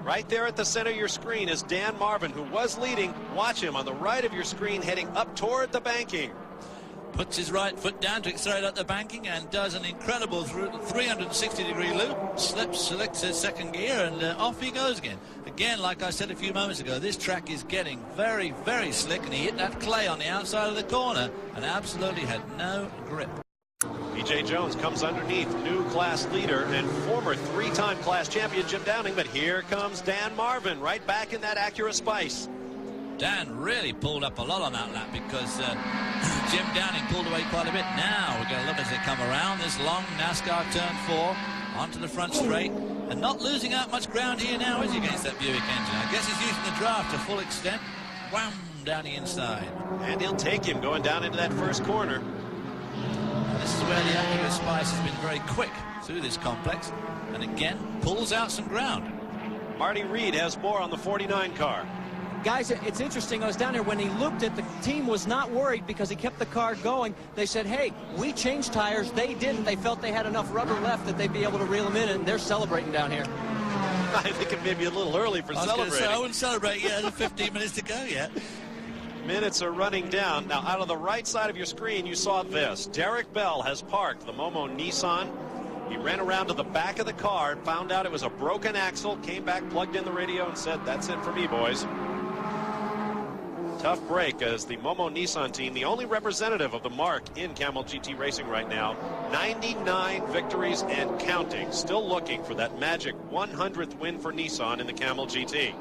Right there at the center of your screen is Dan Marvin, who was leading. Watch him on the right of your screen heading up toward the banking. Puts his right foot down to accelerate up the banking and does an incredible 360-degree loop. Slips, selects his second gear, and off he goes again. Again, like I said a few moments ago, this track is getting very, very slick, and he hit that clay on the outside of the corner and absolutely had no grip. P.J. Jones comes underneath new class leader and former 3-time class champion Jim Downing, but here comes Dan Marvin right back in that Acura Spice. Dan really pulled up a lot on that lap because Jim Downing pulled away quite a bit. Now we're going to look as they come around this long NASCAR turn 4 onto the front straight and not losing out much ground here now, is he, against that Buick engine? I guess he's using the draft to full extent. Wham, down the inside. And he'll take him going down into that first corner. This is where the Acura Spice has been very quick through this complex and again pulls out some ground. Marty Reed has more on the 49 car. Guys, it's interesting. I was down here when he looked at the team was not worried because he kept the car going. They said, hey, we changed tires. They didn't. They felt they had enough rubber left that they'd be able to reel them in, and they're celebrating down here. I think it may be a little early for celebrating. I wouldn't celebrate yet. There's 15 minutes to go yet. Minutes are running down. Now, out of the right side of your screen, you saw this. Derek Bell has parked the Momo Nissan. He ran around to the back of the car and found out it was a broken axle, came back, plugged in the radio, and said, that's it for me, boys. Tough break as the Momo Nissan team, the only representative of the mark in Camel GT racing right now, 99 victories and counting, still looking for that magic 100th win for Nissan in the Camel GT.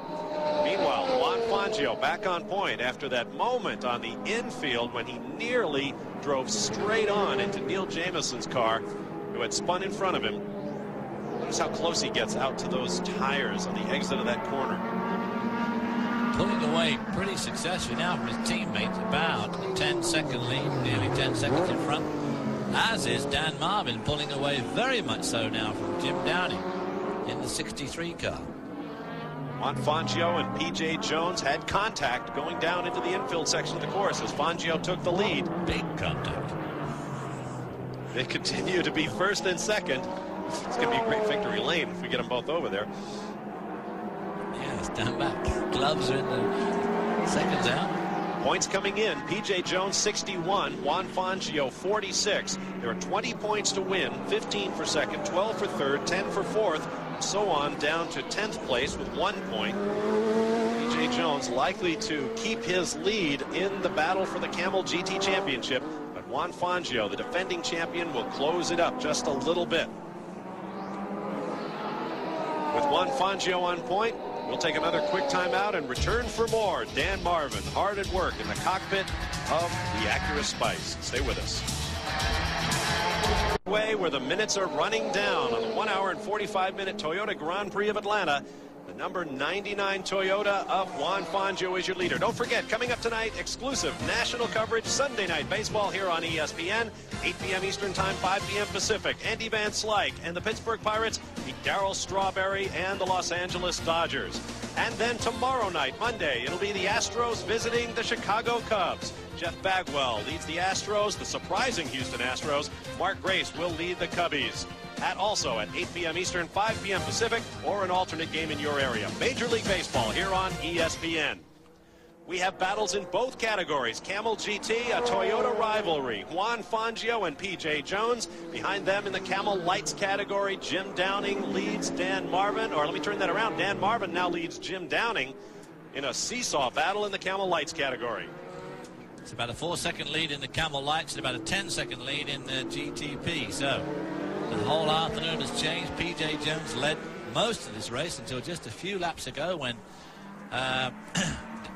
Meanwhile, Juan Fangio back on point after that moment on the infield when he nearly drove straight on into Neil Jamison's car, who had spun in front of him. Notice how close he gets out to those tires on the exit of that corner. Pulling away pretty successfully now from his teammates, about a 10-second lead, nearly 10 seconds in front, as is Dan Marvin, pulling away very much so now from Jim Downing in the 63 car. Juan Fangio and P.J. Jones had contact going down into the infield section of the course as Fangio took the lead. Big contact. They continue to be first and second. It's going to be a great victory lane if we get them both over there. Yeah, stand back. Gloves are in the seconds out. Points coming in. P.J. Jones 61, Juan Fangio 46. There are 20 points to win, 15 for second, 12 for third, 10 for fourth, and so on down to 10th place with 1 point. P.J. Jones likely to keep his lead in the battle for the Camel GT Championship, but Juan Fangio, the defending champion, will close it up just a little bit. With Juan Fangio on point, we'll take another quick timeout and return for more. Dan Marvin hard at work in the cockpit of the Acura Spice. Stay with us. Where the minutes are running down on the 1 hour and 45-minute Toyota Grand Prix of Atlanta. The number 99 Toyota of Juan Fangio is your leader. Don't forget, coming up tonight, exclusive national coverage, Sunday Night Baseball here on ESPN, 8 p.m. Eastern Time, 5 p.m. Pacific. Andy Van Slyke and the Pittsburgh Pirates beat Darryl Strawberry and the Los Angeles Dodgers. And then tomorrow night, Monday, it'll be the Astros visiting the Chicago Cubs. Jeff Bagwell leads the Astros, the surprising Houston Astros. Mark Grace will lead the Cubbies. Also at 8 p.m. Eastern, 5 p.m. Pacific, or an alternate game in your area. Major League Baseball here on ESPN. We have battles in both categories. Camel GT, a Toyota rivalry. Juan Fangio and P.J. Jones. Behind them in the Camel Lights category, Jim Downing leads Dan Marvin. Or let me turn that around. Dan Marvin now leads Jim Downing in a seesaw battle in the Camel Lights category. It's about a 4-second lead in the Camel Lights and about a 10-second lead in the GTP. So the whole afternoon has changed. P.J. Jones led most of this race until just a few laps ago when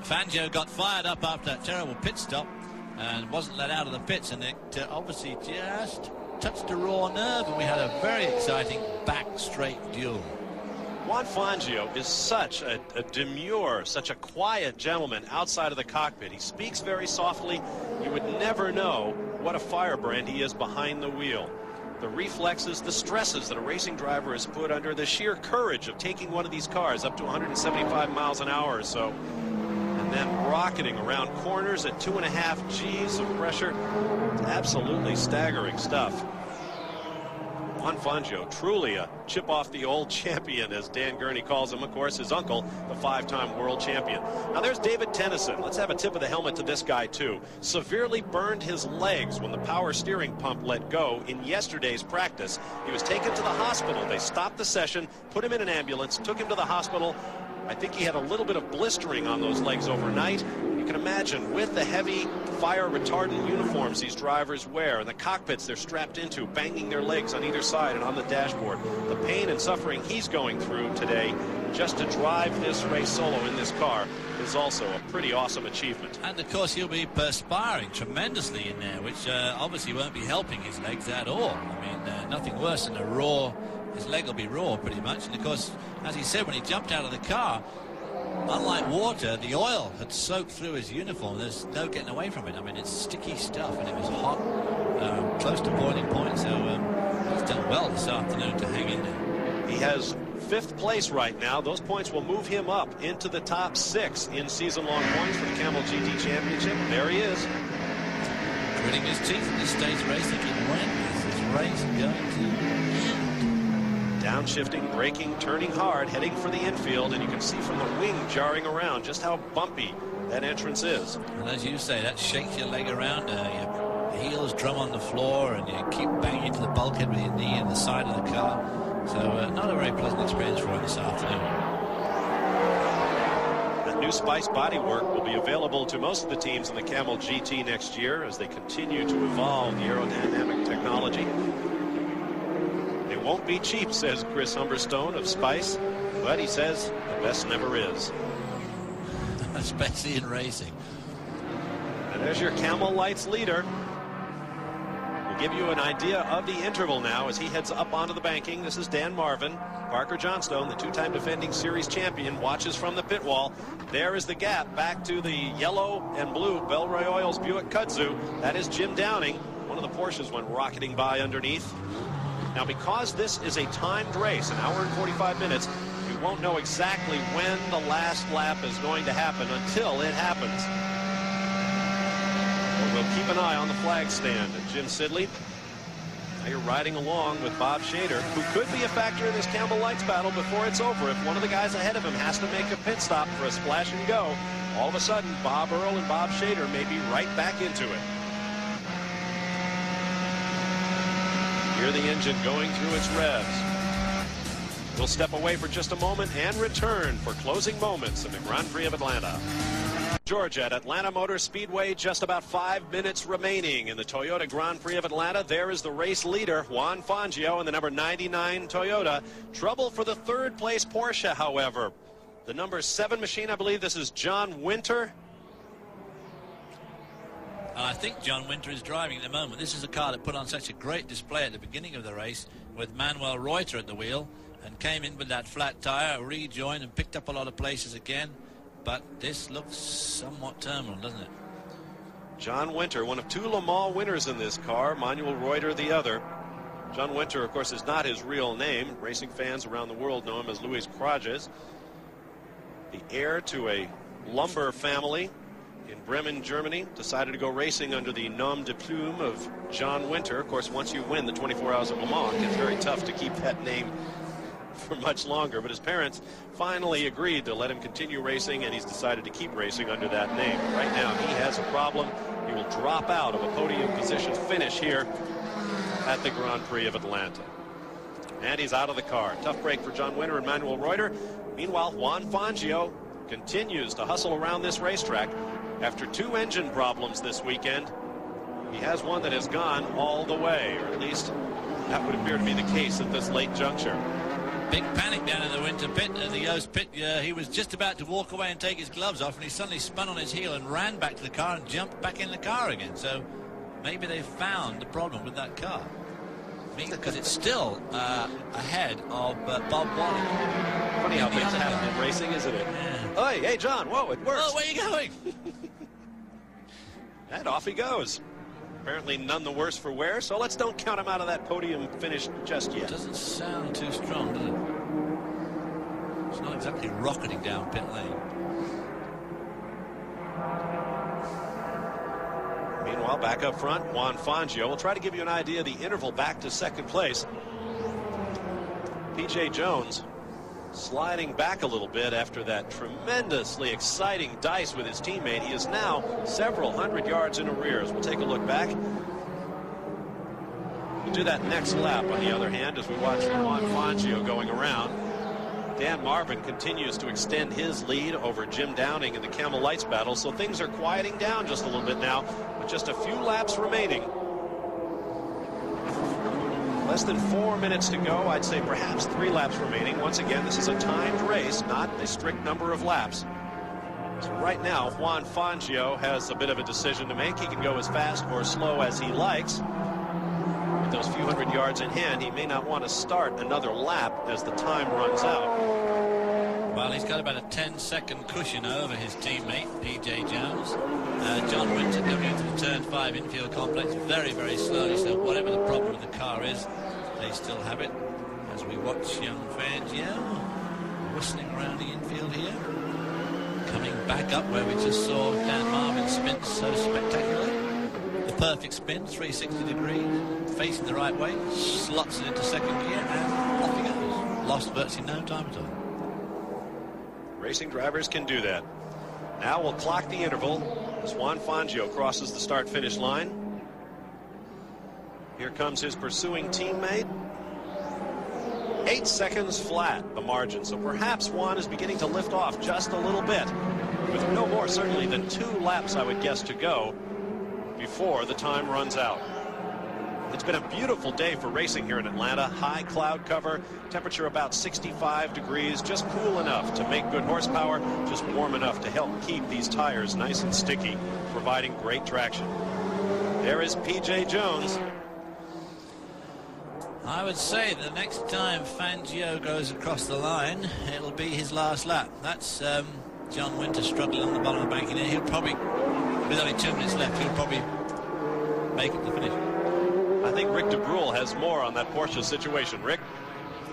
Fangio got fired up after that terrible pit stop and wasn't let out of the pits, and it obviously just touched a raw nerve, and we had a very exciting back straight duel. Juan Fangio is such a demure, such a quiet gentleman outside of the cockpit. He speaks very softly. You would never know what a firebrand he is behind the wheel. The reflexes, the stresses that a racing driver is put under, the sheer courage of taking one of these cars up to 175 miles an hour or so, and then rocketing around corners at 2.5 Gs of pressure. It's absolutely staggering stuff. Juan Fangio, truly a chip off the old champion, as Dan Gurney calls him. Of course, his uncle, the 5-time world champion. Now there's David Tennyson. Let's have a tip of the helmet to this guy too. Severely burned his legs when the power steering pump let go in yesterday's practice. He was taken to the hospital. They stopped the session, put him in an ambulance, took him to the hospital. I think he had a little bit of blistering on those legs overnight. You can imagine, with the heavy fire retardant uniforms these drivers wear and the cockpits they're strapped into, banging their legs on either side and on the dashboard, the pain and suffering he's going through today just to drive this race solo in this car is also a pretty awesome achievement. And of course he'll be perspiring tremendously in there, which obviously won't be helping his legs at all. I mean, nothing worse than a raw, his leg will be raw pretty much. And of course, as he said when he jumped out of the car, unlike water, the oil had soaked through his uniform. There's no getting away from it. I mean, it's sticky stuff, and it was hot, close to boiling point. So he's done well this afternoon to hang in there. He has 5th place right now. Those points will move him up into the top 6 in season-long points for the Camel GT Championship. There he is. Gritting his teeth in this stage race, thinking, when is this race going to... Downshifting, braking, turning hard, heading for the infield, and you can see from the wing jarring around just how bumpy that entrance is. And as you say, that shakes your leg around, your heels drum on the floor, and you keep banging into the bulkhead with your knee in the side of the car. So not a very pleasant experience for him this afternoon. That new Spice bodywork will be available to most of the teams in the Camel GT next year as they continue to evolve the aerodynamic technology. It won't be cheap, says Chris Humberstone of Spice, but he says the best never is. Especially in racing. And there's your Camel Lights leader. We'll give you an idea of the interval now as he heads up onto the banking. This is Dan Marvin. Parker Johnstone, the 2-time defending series champion, watches from the pit wall. There is the gap back to the yellow and blue Bellroy Oils Buick Kudzu. That is Jim Downing. One of the Porsches went rocketing by underneath. Now, because this is a timed race, an hour and 45 minutes, you won't know exactly when the last lap is going to happen until it happens. But we'll keep an eye on the flag stand. And Jim Sidley Now you're riding along with Bob Shader, who could be a factor in this Camel Lights battle before it's over. If one of the guys ahead of him has to make a pit stop for a splash and go, all of a sudden Bob Earl and Bob Shader may be right back into it. Hear the engine going through its revs. We'll step away for just a moment and return for closing moments in the Grand Prix of Atlanta. Georgia at Atlanta Motor Speedway, just about 5 minutes remaining in the Toyota Grand Prix of Atlanta. There is the race leader, Juan Fangio, in the number 99 Toyota. Trouble for the third place Porsche, however. The number 7 machine, I believe this is John Winter. I think John Winter is driving at the moment. This is a car that put on such a great display at the beginning of the race with Manuel Reuter at the wheel, and came in with that flat tire, rejoined and picked up a lot of places again. But this looks somewhat terminal, doesn't it? John Winter, one of 2 Le Mans winners in this car, Manuel Reuter the other. John Winter, of course, is not his real name. Racing fans around the world know him as Luis Krages. The heir to a lumber family in Bremen, Germany, decided to go racing under the nom de plume of John Winter. Of course, once you win the 24 Hours of Le Mans, it's very tough to keep that name for much longer, but his parents finally agreed to let him continue racing, and he's decided to keep racing under that name. Right now he has a problem. He will drop out of a podium position finish here at the Grand Prix of Atlanta, and he's out of the car. Tough break for John Winter and Manuel Reuter. Meanwhile, Juan Fangio continues to hustle around this racetrack after 2 engine problems this weekend. He has one that has gone all the way, or at least that would appear to be the case at this late juncture. Big panic down in the Winter pit, the Yost pit. He was just about to walk away and take his gloves off, and he suddenly spun on his heel and ran back to the car and jumped back in the car again. So maybe they found the problem with that car, because it's still ahead of Bob Wally. Funny how things happen in racing, isn't it? Yeah. Hey, John, whoa, it works. Oh, where are you going? And off he goes. Apparently none the worse for wear, so let's don't count him out of that podium finish just yet. Doesn't sound too strong, does it? It's not exactly rocketing down pit lane. Meanwhile, back up front, Juan Fangio will try to give you an idea of the interval back to second place. P.J. Jones sliding back a little bit after that tremendously exciting dice with his teammate. He is now several hundred yards in arrears. We'll take a look back. We'll do that next lap, on the other hand, as we watch Juan Fangio going around. Dan Marvin continues to extend his lead over Jim Downing in the Camel Lights battle, so things are quieting down just a little bit now, with just a few laps remaining. Less than 4 minutes to go. I'd say perhaps 3 laps remaining. Once again, this is a timed race, not a strict number of laps. So right now, Juan Fangio has a bit of a decision to make. He can go as fast or slow as he likes. With those few hundred yards in hand, he may not want to start another lap as the time runs out. Well, he's got about a 10-second cushion over his teammate, P.J. Jones. John Winter coming into the turn 5 infield complex very, very slowly, so whatever the problem with the car is, they still have it. As we watch young Fangio whistling around the infield here. Coming back up where we just saw Dan Marvin spin so spectacularly. The perfect spin, 360 degrees, facing the right way, slots it into second gear, and off he goes. Lost virtually no time at all. Racing drivers can do that. Now we'll clock the interval as Juan Fangio crosses the start-finish line. Here comes his pursuing teammate. 8 seconds flat, the margin. So perhaps Juan is beginning to lift off just a little bit, with no more certainly than 2 laps, I would guess, to go before the time runs out. It's been a beautiful day for racing here in Atlanta. High cloud cover, temperature about 65 degrees, just cool enough to make good horsepower, just warm enough to help keep these tires nice and sticky, providing great traction. There is P.J. Jones. I would say the next time Fangio goes across the line, it'll be his last lap. That's John Winter struggling on the bottom of the bank. He'll probably, with only 2 minutes left, he'll probably make it to finish. I think Rick DeBrule has more on that Porsche situation. Rick?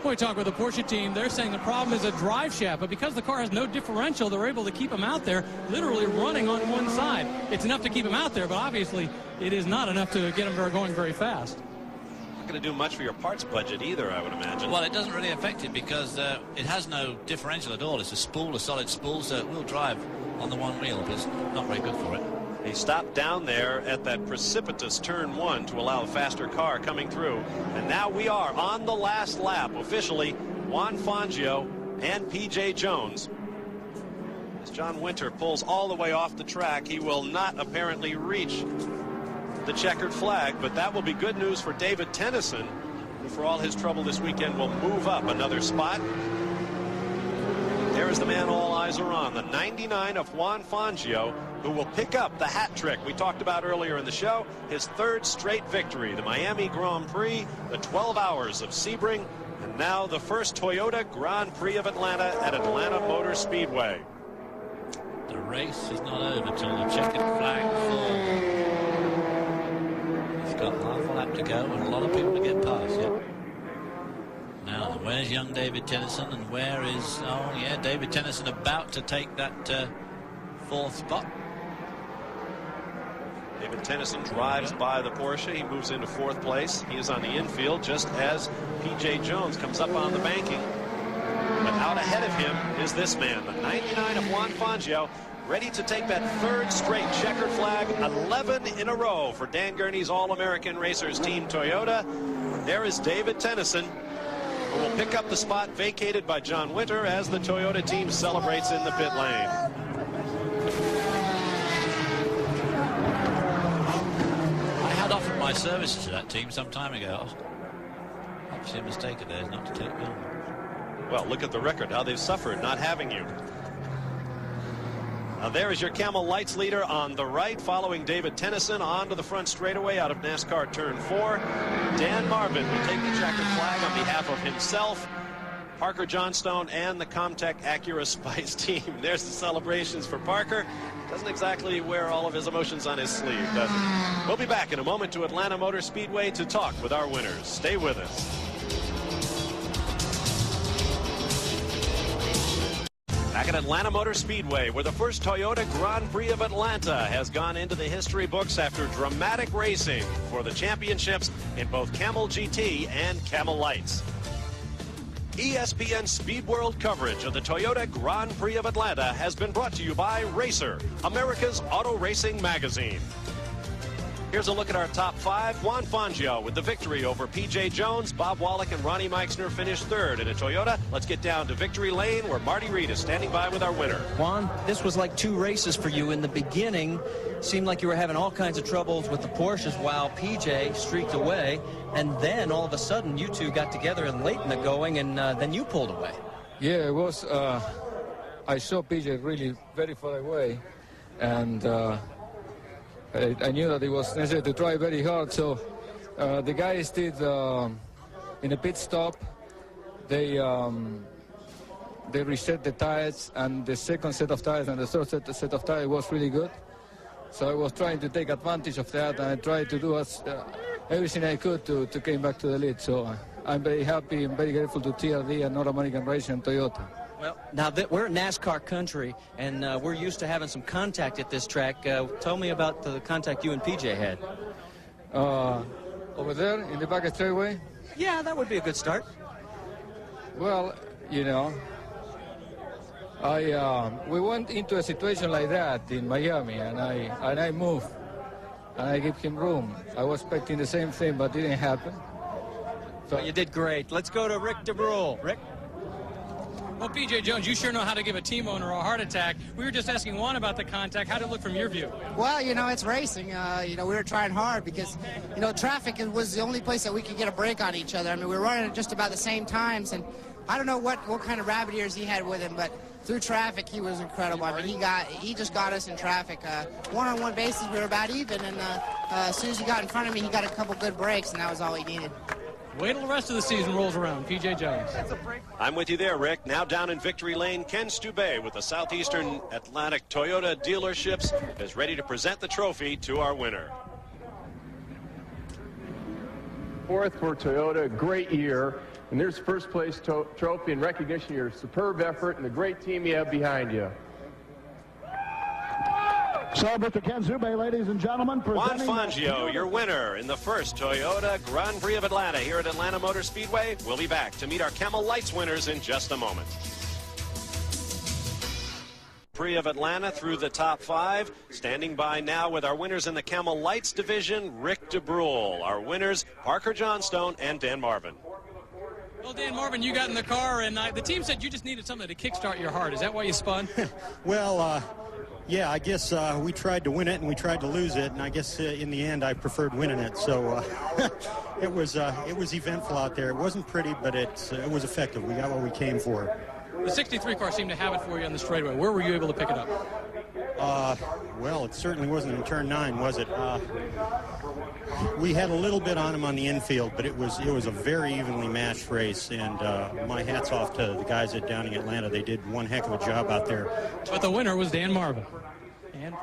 When we talk with the Porsche team, they're saying the problem is a drive shaft, but because the car has no differential, they're able to keep him out there, literally running on one side. It's enough to keep him out there, but obviously it is not enough to get him going very fast. not going to do much for your parts budget either, I would imagine. Well, it doesn't really affect it because it has no differential at all. It's a spool, a solid spool, so it will drive on the one wheel, but it's not very good for it. He stopped down there at that precipitous turn 1 to allow a faster car coming through. And now we are on the last lap, officially. Juan Fangio and P.J. Jones. As John Winter pulls all the way off the track, he will not apparently reach the checkered flag, but that will be good news for David Tennyson, who for all his trouble this weekend will move up another spot. There is the man all eyes are on, the 99 of Juan Fangio, who will pick up the hat trick we talked about earlier in the show, his 3rd straight victory, the Miami Grand Prix, the 12 Hours of Sebring, and now the first Toyota Grand Prix of Atlanta at Atlanta Motor Speedway. The race is not over till the checkered flag falls. He's got half a lap to go and a lot of people to get past yet. Now, where's young David Tennyson, and where is, oh yeah, David Tennyson about to take that 4th spot. David Tennyson drives by the Porsche. He moves into 4th place. He is on the infield just as P.J. Jones comes up on the banking. But out ahead of him is this man, the 99 of Juan Fangio, ready to take that 3rd straight checkered flag, 11 in a row for Dan Gurney's All-American Racers Team Toyota. There is David Tennyson, who will pick up the spot vacated by John Winter as the Toyota team celebrates in the pit lane. I had offered my services to that team some time ago. Obviously a mistake of theirs not to take me on. Well, look at the record, how they've suffered not having you. Now there is your Camel Lights leader on the right, following David Tennyson onto the front straightaway out of NASCAR Turn 4. Dan Marvin will take the checkered flag on behalf of himself, Parker Johnstone, and the Comtech Acura Spice team. There's the celebrations for Parker. Doesn't exactly wear all of his emotions on his sleeve, does he? We'll be back in a moment to Atlanta Motor Speedway to talk with our winners. Stay with us. Back at Atlanta Motor Speedway, where the first Toyota Grand Prix of Atlanta has gone into the history books after dramatic racing for the championships in both Camel GT and Camel Lights. ESPN Speed World coverage of the Toyota Grand Prix of Atlanta has been brought to you by Racer, America's auto racing magazine. Here's a look at our top 5. Juan Fangio with the victory over P.J. Jones. Bob Wallach and Ronnie Meixner finished 3rd in a Toyota. Let's get down to victory lane where Marty Reed is standing by with our winner. Juan, this was like 2 races for you. In the beginning, seemed like you were having all kinds of troubles with the Porsches while P.J. streaked away. And then all of a sudden, you two got together and late in the going, and then you pulled away. Yeah, it was. I saw PJ really very far away, and I knew that it was necessary to try very hard. So the guys did in a pit stop. They reset the tires, and the second set of tires and the third set of tires was really good. So I was trying to take advantage of that, and I tried to do everything I could to came back to the lead. So I'm very happy and very grateful to TRD and North American Racing and Toyota. Well, now that we're in NASCAR country, and we're used to having some contact at this track. Tell me about the contact you and PJ had. Over there in the back straightaway? Yeah, that would be a good start. Well, you know, we went into a situation like that in Miami, and I moved, and I gave him room. I was expecting the same thing, but it didn't happen. So well, you did great. Let's go to Rick DeBrule. Rick? Well, P.J. Jones, you sure know how to give a team owner a heart attack. We were just asking Juan about the contact. How did it look from your view? Well, you know, it's racing. We were trying hard because, traffic was the only place that we could get a break on each other. I mean, we were running at just about the same times, and I don't know what kind of rabbit ears he had with him, but through traffic, he was incredible. I mean, he just got us in traffic. One-on-one basis, we were about even, and as soon as he got in front of me, he got a couple good breaks, and that was all he needed. Wait till the rest of the season rolls around. P.J. Jones. I'm with you there, Rick. Now down in victory lane, Ken Stubbe with the Southeastern Atlantic Toyota dealerships is ready to present the trophy to our winner. 4th for Toyota, great year. And there's first place trophy in recognition of your superb effort and the great team you have behind you. So, Mr. Ken Zube, ladies and gentlemen, Juan presenting... Fangio, your winner in the first Toyota Grand Prix of Atlanta here at Atlanta Motor Speedway. We'll be back to meet our Camel Lights winners in just a moment. Prix of Atlanta through the top 5. Standing by now with our winners in the Camel Lights division, Rick DeBrule. Our winners, Parker Johnstone and Dan Marvin. Well, Dan Marvin, you got in the car, and the team said you just needed something to kickstart your heart. Is that why you spun? Well, yeah, I guess we tried to win it and we tried to lose it, and I guess in the end I preferred winning it. So it was eventful out there. It wasn't pretty, but it was effective. We got what we came for. The 63 car seemed to have it for you on the straightaway. Where were you able to pick it up? Well, it certainly wasn't in turn 9, was it? We had a little bit on him on the infield, but it was a very evenly matched race, and my hat's off to the guys at Downing Atlanta. They did one heck of a job out there. But the winner was Dan Marvin. And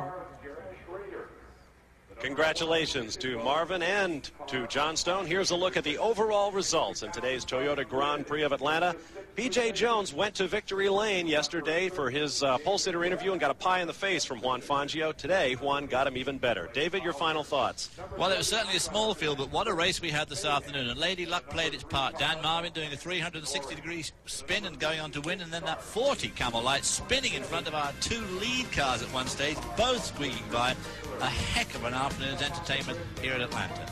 congratulations to Marvin and to Johnstone. Here's a look at the overall results in today's Toyota Grand Prix of Atlanta. P.J. Jones went to victory lane yesterday for his pole sitter interview and got a pie in the face from Juan Fangio. Today, Juan got him even better. David, your final thoughts? Well, it was certainly a small field, but what a race we had this afternoon. And Lady Luck played its part. Dan Marvin doing a 360-degree spin and going on to win, and then that 40 Camel Light spinning in front of our 2 lead cars at one stage, both squeaking by. A heck of an afternoon's entertainment here at Atlanta.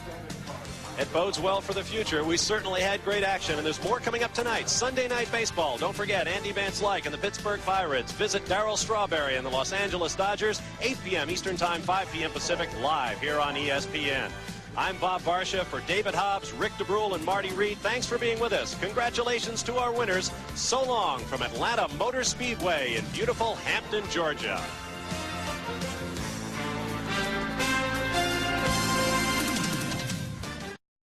It bodes well for the future. We certainly had great action, and there's more coming up tonight. Sunday Night Baseball. Don't forget, Andy Van Slyke and the Pittsburgh Pirates. Visit Darryl Strawberry and the Los Angeles Dodgers. 8 p.m. Eastern Time, 5 p.m. Pacific, live here on ESPN. I'm Bob Varsha for David Hobbs, Rick DeBrule, and Marty Reed. Thanks for being with us. Congratulations to our winners. So long from Atlanta Motor Speedway in beautiful Hampton, Georgia.